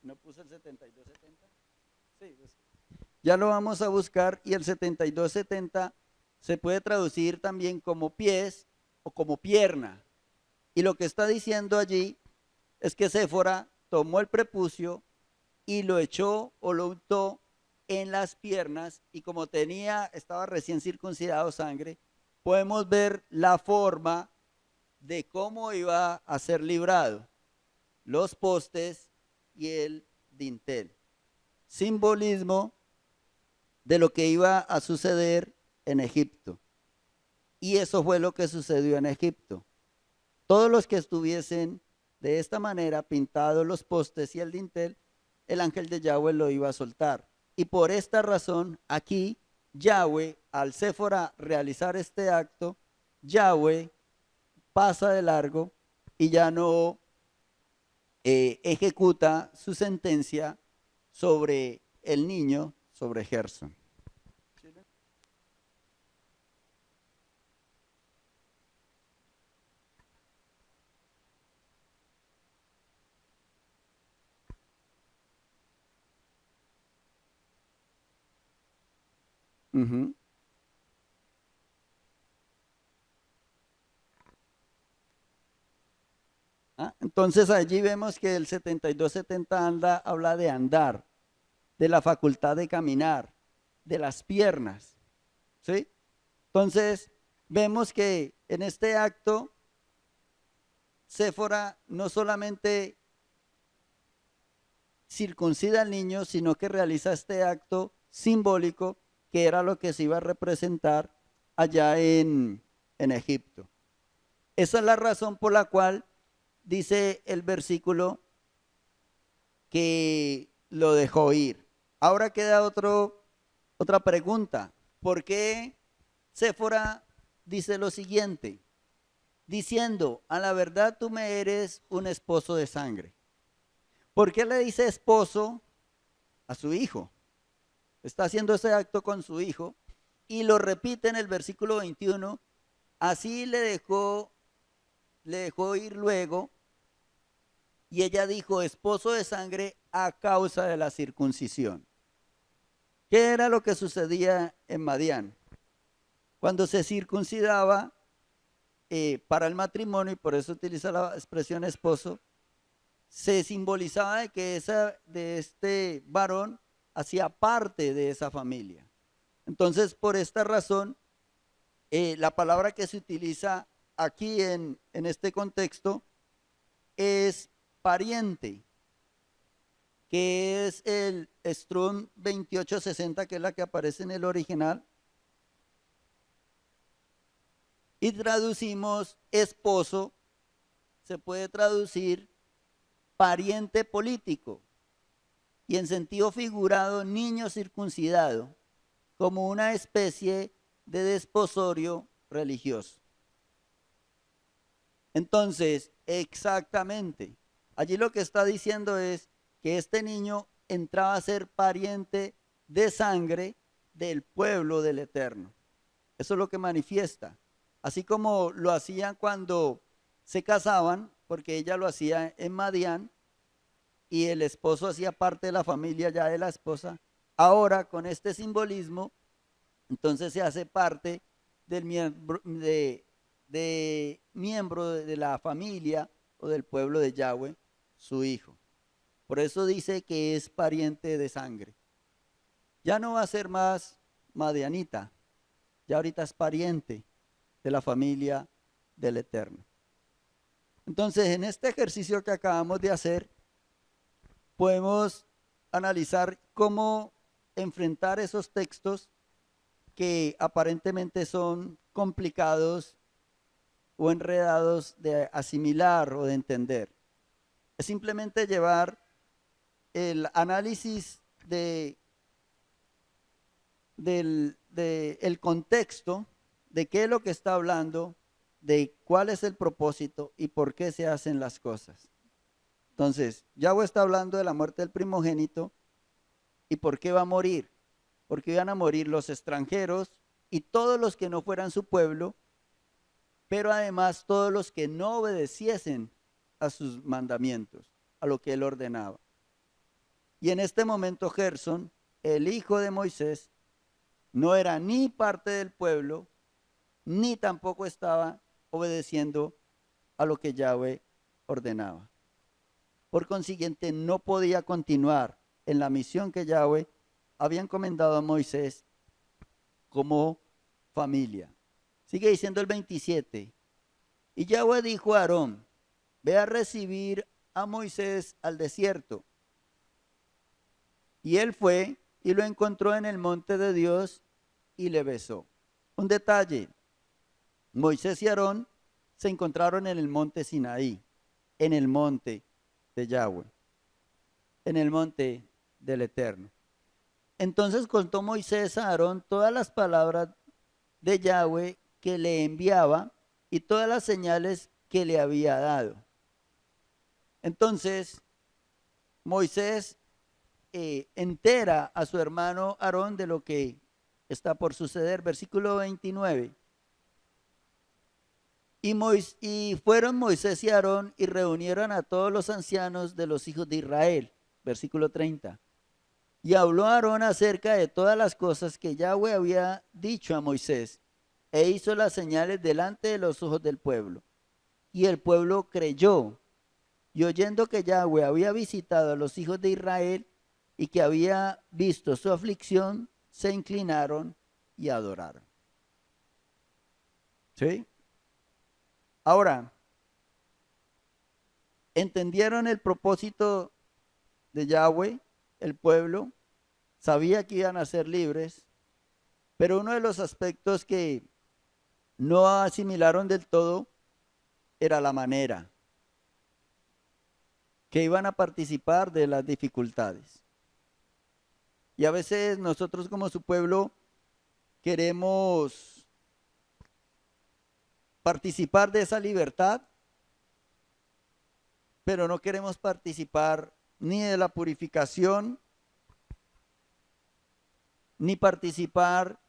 A: ¿No puse el 7270? Sí, pues. Ya lo vamos a buscar y el 7270 se puede traducir también como pies o como pierna. Y lo que está diciendo allí es que Séfora tomó el prepucio y lo echó o lo untó en las piernas y como estaba recién circuncidado sangre, podemos ver la forma de cómo iba a ser librado, los postes y el dintel. Simbolismo de lo que iba a suceder en Egipto. Y eso fue lo que sucedió en Egipto. Todos los que estuviesen de esta manera pintados los postes y el dintel, el ángel de Yahweh lo iba a soltar. Y por esta razón, aquí Yahweh, al Séfora realizar este acto, Yahweh pasa de largo y ya no ejecuta su sentencia sobre el niño, sobre Gerson. Uh-huh. Entonces allí vemos que el 7270 habla de andar, de la facultad de caminar, de las piernas, ¿sí? Entonces vemos que en este acto Séfora no solamente circuncida al niño, sino que realiza este acto simbólico que era lo que se iba a representar allá en Egipto. Esa es la razón por la cual dice el versículo que lo dejó ir. Ahora queda otra pregunta. ¿Por qué Séfora dice lo siguiente? Diciendo, a la verdad tú me eres un esposo de sangre. ¿Por qué le dice esposo a su hijo? Está haciendo ese acto con su hijo y lo repite en el versículo 21. Así le dejó ir luego y ella dijo esposo de sangre a causa de la circuncisión. ¿Qué era lo que sucedía en Madián? Cuando se circuncidaba para el matrimonio, y por eso utiliza la expresión esposo, se simbolizaba de que de este varón hacía parte de esa familia. Entonces, por esta razón, la palabra que se utiliza aquí en este contexto es pariente, que es el Strong 2860, que es la que aparece en el original, y traducimos esposo, se puede traducir pariente político, y en sentido figurado niño circuncidado, como una especie de desposorio religioso. Entonces, exactamente, allí lo que está diciendo es que este niño entraba a ser pariente de sangre del pueblo del Eterno. Eso es lo que manifiesta. Así como lo hacían cuando se casaban, porque ella lo hacía en Madián y el esposo hacía parte de la familia ya de la esposa, ahora con este simbolismo, entonces se hace parte del miembro miembro de la familia o del pueblo de Yahweh, su hijo. Por eso dice que es pariente de sangre. Ya no va a ser más madianita, ya ahorita es pariente de la familia del Eterno. Entonces, en este ejercicio que acabamos de hacer, podemos analizar cómo enfrentar esos textos que aparentemente son complicados o enredados de asimilar o de entender. Es simplemente llevar el análisis el contexto de qué es lo que está hablando, de cuál es el propósito y por qué se hacen las cosas. Entonces, Yahweh está hablando de la muerte del primogénito y por qué va a morir. Porque iban a morir los extranjeros y todos los que no fueran su pueblo, pero además todos los que no obedeciesen a sus mandamientos, a lo que él ordenaba. Y en este momento Gersón, el hijo de Moisés, no era ni parte del pueblo, ni tampoco estaba obedeciendo a lo que Yahweh ordenaba. Por consiguiente, no podía continuar en la misión que Yahweh había encomendado a Moisés como familia. Sigue diciendo el 27. Y Yahweh dijo a Aarón, ve a recibir a Moisés al desierto. Y él fue y lo encontró en el monte de Dios y le besó. Un detalle, Moisés y Aarón se encontraron en el monte Sinaí, en el monte de Yahweh, en el monte del Eterno. Entonces contó Moisés a Aarón todas las palabras de Yahweh que le enviaba y todas las señales que le había dado. Entonces Moisés entera a su hermano Aarón de lo que está por suceder. Versículo 29. Y fueron Moisés y Aarón y reunieron a todos los ancianos de los hijos de Israel. Versículo 30. Y habló Aarón acerca de todas las cosas que Yahweh había dicho a Moisés, e hizo las señales delante de los ojos del pueblo. Y el pueblo creyó, y oyendo que Yahweh había visitado a los hijos de Israel y que había visto su aflicción, se inclinaron y adoraron. ¿Sí? Ahora, ¿entendieron el propósito de Yahweh? El pueblo sabía que iban a ser libres, pero uno de los aspectos que no asimilaron del todo era la manera que iban a participar de las dificultades. Y a veces nosotros como su pueblo queremos participar de esa libertad, pero no queremos participar ni de la purificación, ni participar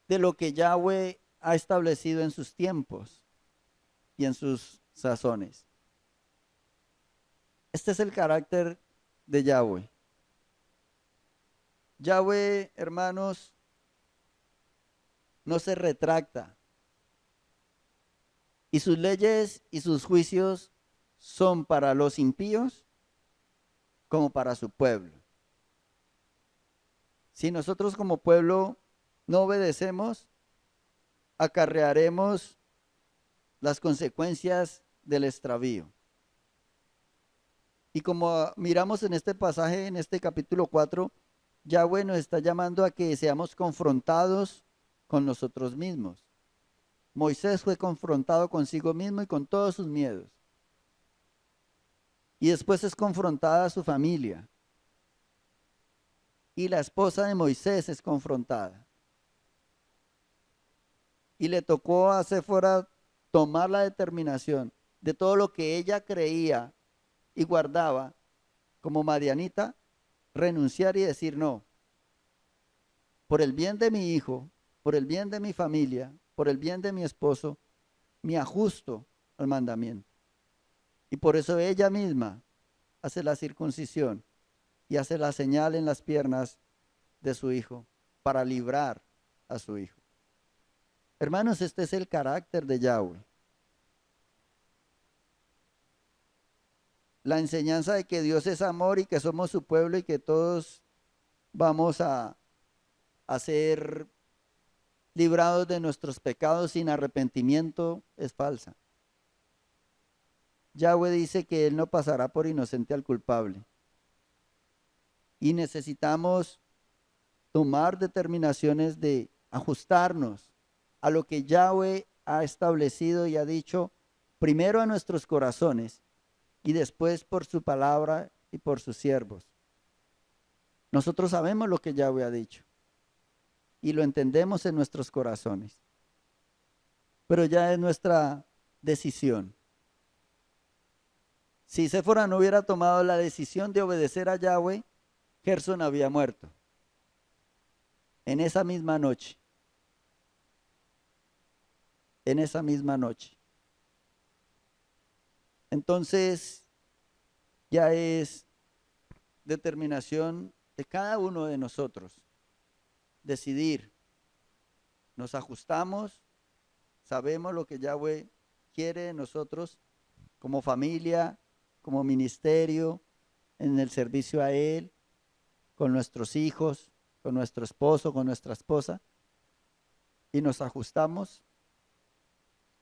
A: de lo que Yahweh ha establecido en sus tiempos y en sus sazones. Este es el carácter de Yahweh. Yahweh, hermanos, no se retracta. Y sus leyes y sus juicios son para los impíos como para su pueblo. Si nosotros como pueblo no obedecemos, acarrearemos las consecuencias del extravío. Y como miramos en este pasaje, en este capítulo 4, Yahweh nos está llamando a que seamos confrontados con nosotros mismos. Moisés fue confrontado consigo mismo y con todos sus miedos. Y después es confrontada su familia. Y la esposa de Moisés es confrontada. Y le tocó a Séfora tomar la determinación de todo lo que ella creía y guardaba como madianita, renunciar y decir no. Por el bien de mi hijo, por el bien de mi familia, por el bien de mi esposo, me ajusto al mandamiento. Y por eso ella misma hace la circuncisión y hace la señal en las piernas de su hijo para librar a su hijo. Hermanos, este es el carácter de Yahweh. La enseñanza de que Dios es amor y que somos su pueblo y que todos vamos a ser librados de nuestros pecados sin arrepentimiento es falsa. Yahweh dice que Él no pasará por inocente al culpable. Y necesitamos tomar determinaciones de ajustarnos a lo que Yahweh ha establecido y ha dicho primero a nuestros corazones y después por su palabra y por sus siervos. Nosotros sabemos lo que Yahweh ha dicho y lo entendemos en nuestros corazones, pero ya es nuestra decisión. Si Séfora no hubiera tomado la decisión de obedecer a Yahweh, Gerson había muerto en esa misma noche. En esa misma noche. Entonces, ya es determinación de cada uno de nosotros decidir. Nos ajustamos, sabemos lo que Yahweh quiere de nosotros como familia, como ministerio, en el servicio a Él, con nuestros hijos, con nuestro esposo, con nuestra esposa, y nos ajustamos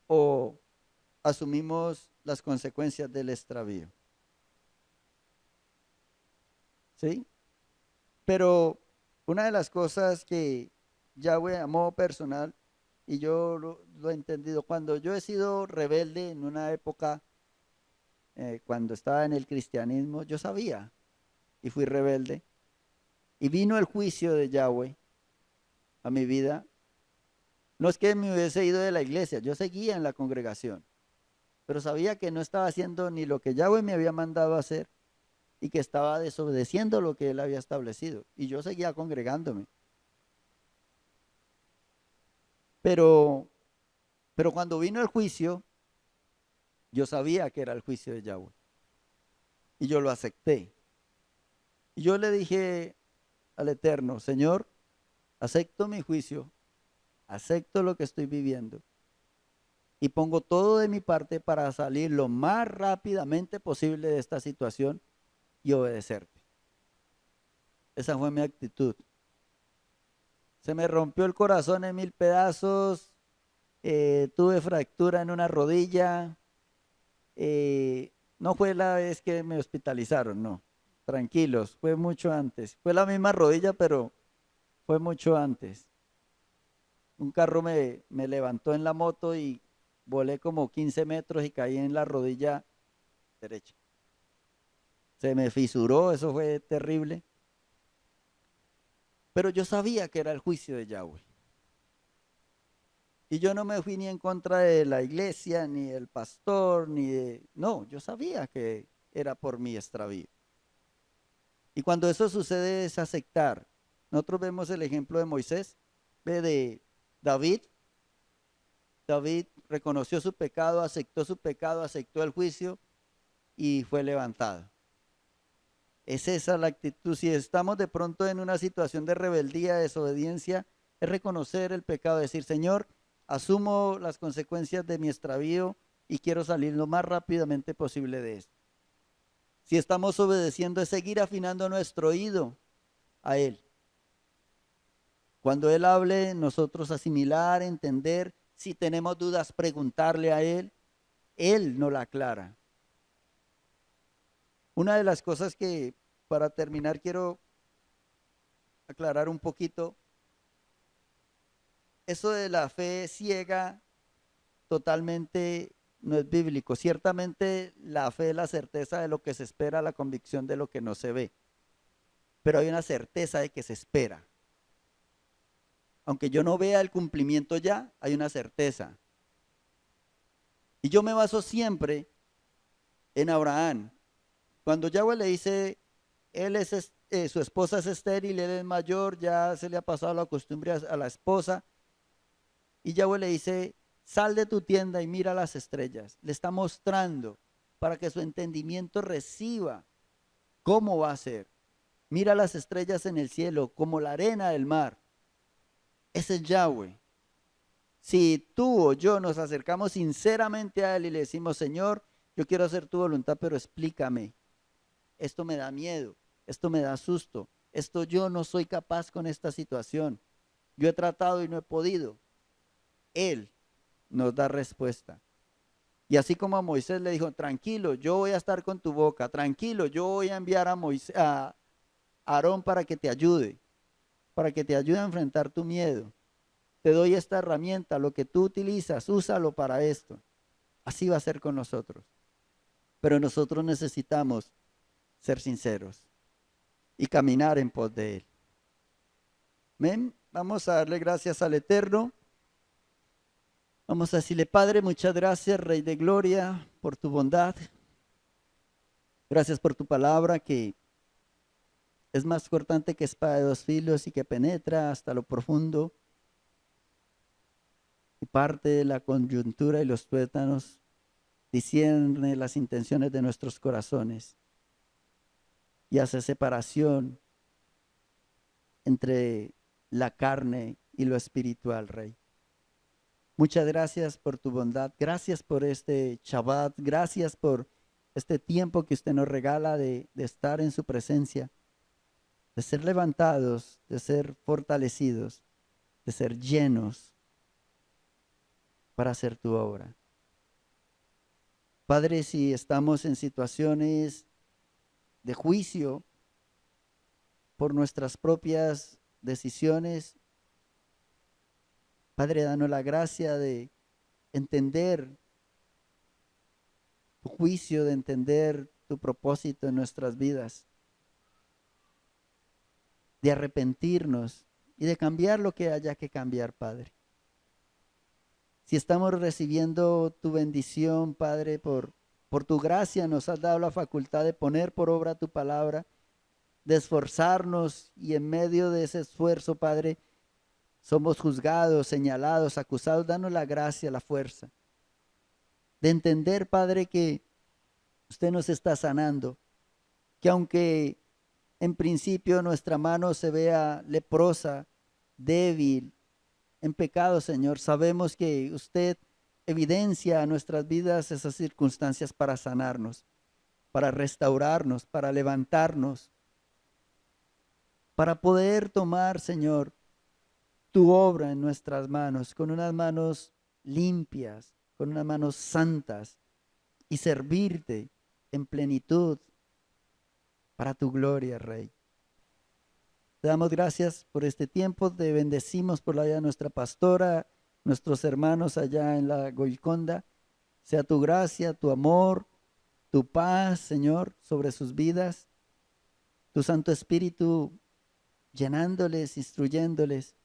A: o asumimos las consecuencias del extravío. ¿Sí? Pero una de las cosas que Yahweh a modo personal, y yo lo he entendido, cuando yo he sido rebelde en una época, cuando estaba en el cristianismo, yo sabía y fui rebelde. Y vino el juicio de Yahweh a mi vida. No es que me hubiese ido de la iglesia, yo seguía en la congregación, pero sabía que no estaba haciendo ni lo que Yahweh me había mandado a hacer y que estaba desobedeciendo lo que Él había establecido. Y yo seguía congregándome. Pero cuando vino el juicio, yo sabía que era el juicio de Yahweh. Y yo lo acepté. Y yo le dije al Eterno, Señor, acepto mi juicio, acepto lo que estoy viviendo. Y pongo todo de mi parte para salir lo más rápidamente posible de esta situación y obedecerte. Esa fue mi actitud. Se me rompió el corazón en 1000 pedazos, tuve fractura en una rodilla, no fue la vez que me hospitalizaron, no, tranquilos, fue mucho antes. Fue la misma rodilla, pero fue mucho antes. Un carro me levantó en la moto y volé como 15 metros y caí en la rodilla derecha. Se me fisuró, eso fue terrible. Pero yo sabía que era el juicio de Yahweh. Y yo no me fui ni en contra de la iglesia, ni del pastor, ni de... No, yo sabía que era por mi extravío. Y cuando eso sucede es aceptar. Nosotros vemos el ejemplo de Moisés, ve de David. David reconoció su pecado, aceptó el juicio y fue levantado. Es esa la actitud. Si estamos de pronto en una situación de rebeldía, de desobediencia, es reconocer el pecado, decir, Señor, asumo las consecuencias de mi extravío y quiero salir lo más rápidamente posible de esto. Si estamos obedeciendo, es seguir afinando nuestro oído a Él. Cuando Él hable, nosotros asimilar, entender. Si tenemos dudas, preguntarle a Él. Él nos la aclara. Una de las cosas que, para terminar, quiero aclarar un poquito. Eso de la fe ciega totalmente no es bíblico. Ciertamente la fe es la certeza de lo que se espera, la convicción de lo que no se ve. Pero hay una certeza de que se espera. Aunque yo no vea el cumplimiento ya, hay una certeza. Y yo me baso siempre en Abraham. Cuando Yahweh le dice, su esposa es estéril, él es mayor, ya se le ha pasado la costumbre a la esposa. Y Yahweh le dice, sal de tu tienda y mira las estrellas. Le está mostrando para que su entendimiento reciba cómo va a ser. Mira las estrellas en el cielo como la arena del mar. Ese es Yahweh. Si tú o yo nos acercamos sinceramente a Él y le decimos, Señor, yo quiero hacer tu voluntad, pero explícame. Esto me da miedo, esto me da susto, esto yo no soy capaz con esta situación. Yo he tratado y no he podido. Él nos da respuesta. Y así como a Moisés le dijo, tranquilo, yo voy a estar con tu boca, tranquilo, yo voy a enviar a Aarón para que te ayude a enfrentar tu miedo. te doy esta herramienta, lo que tú utilizas, úsalo para esto. Así va a ser con nosotros. Pero nosotros necesitamos ser sinceros y caminar en pos de Él. Amén. Vamos a darle gracias al Eterno. Vamos a decirle, Padre, muchas gracias, Rey de Gloria, por tu bondad. Gracias por tu palabra que es más cortante que espada de dos filos y que penetra hasta lo profundo y parte de la coyuntura y los tuétanos, discierne las intenciones de nuestros corazones y hace separación entre la carne y lo espiritual, Rey. Muchas gracias por tu bondad, gracias por este Shabbat, gracias por este tiempo que usted nos regala de estar en su presencia, de ser levantados, de ser fortalecidos, de ser llenos para hacer tu obra. Padre, si estamos en situaciones de juicio por nuestras propias decisiones, Padre, danos la gracia de entender tu juicio, de entender tu propósito en nuestras vidas, de arrepentirnos y de cambiar lo que haya que cambiar, Padre. Si estamos recibiendo tu bendición, Padre, por tu gracia nos has dado la facultad de poner por obra tu palabra, de esforzarnos y en medio de ese esfuerzo, Padre, somos juzgados, señalados, acusados. Danos la gracia, la fuerza de entender, Padre, que usted nos está sanando, que aunque en principio nuestra mano se vea leprosa, débil, en pecado, Señor, sabemos que usted evidencia a nuestras vidas esas circunstancias para sanarnos, para restaurarnos, para levantarnos, para poder tomar, Señor, tu obra en nuestras manos, con unas manos limpias, con unas manos santas, y servirte en plenitud para tu gloria, Rey. Te damos gracias por este tiempo, te bendecimos por la vida de nuestra pastora, nuestros hermanos allá en la Golconda. Sea tu gracia, tu amor, tu paz, Señor, sobre sus vidas, tu Santo Espíritu llenándoles, instruyéndoles.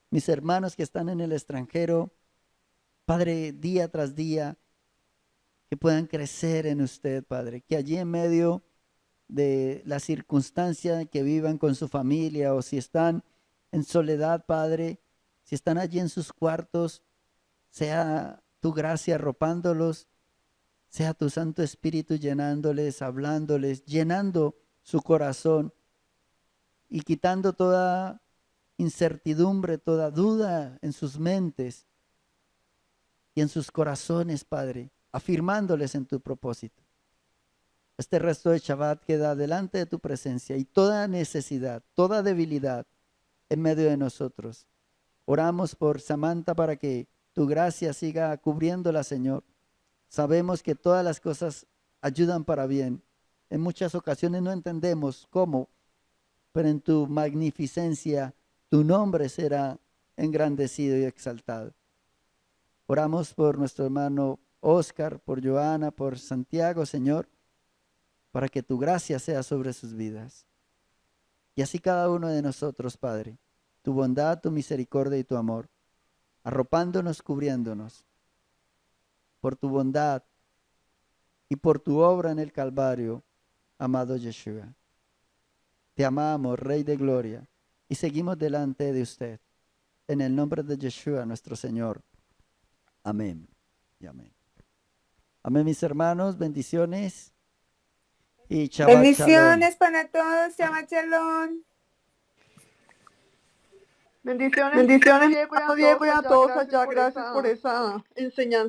A: Mis hermanos que están en el extranjero, Padre, día tras día, que puedan crecer en usted, Padre, que allí en medio de la circunstancia que vivan con su familia o si están en soledad, Padre, si están allí en sus cuartos, sea tu gracia arropándolos, sea tu Santo Espíritu llenándoles, hablándoles, llenando su corazón y quitando toda incertidumbre, toda duda en sus mentes y en sus corazones, Padre, afirmándoles en tu propósito. Este resto de Shabbat queda delante de tu presencia y toda necesidad, toda debilidad en medio de nosotros. Oramos por Samantha para que tu gracia siga cubriéndola, Señor. Sabemos que todas las cosas ayudan para bien. En muchas ocasiones no entendemos cómo, pero en tu magnificencia tu nombre será engrandecido y exaltado. Oramos por nuestro hermano Oscar, por Joana, por Santiago, Señor, para que tu gracia sea sobre sus vidas. Y así cada uno de nosotros, Padre, tu bondad, tu misericordia y tu amor, arropándonos, cubriéndonos, por tu bondad y por tu obra en el Calvario, amado Yeshua. Te amamos, Rey de Gloria, y seguimos delante de usted. En el nombre de Yeshua, nuestro Señor. Amén y amén. Amén, mis hermanos, bendiciones. Y Shabbat Shalom.
B: Bendiciones para todos, Shabbat Shalom.
C: Bendiciones,
B: Bendiciones,
C: hermano Diego, y a
B: Diego, y
C: todos
B: a
C: allá.
B: todos
C: Gracias
B: allá.
C: por
B: Gracias por
C: esa
B: esa enseñanza.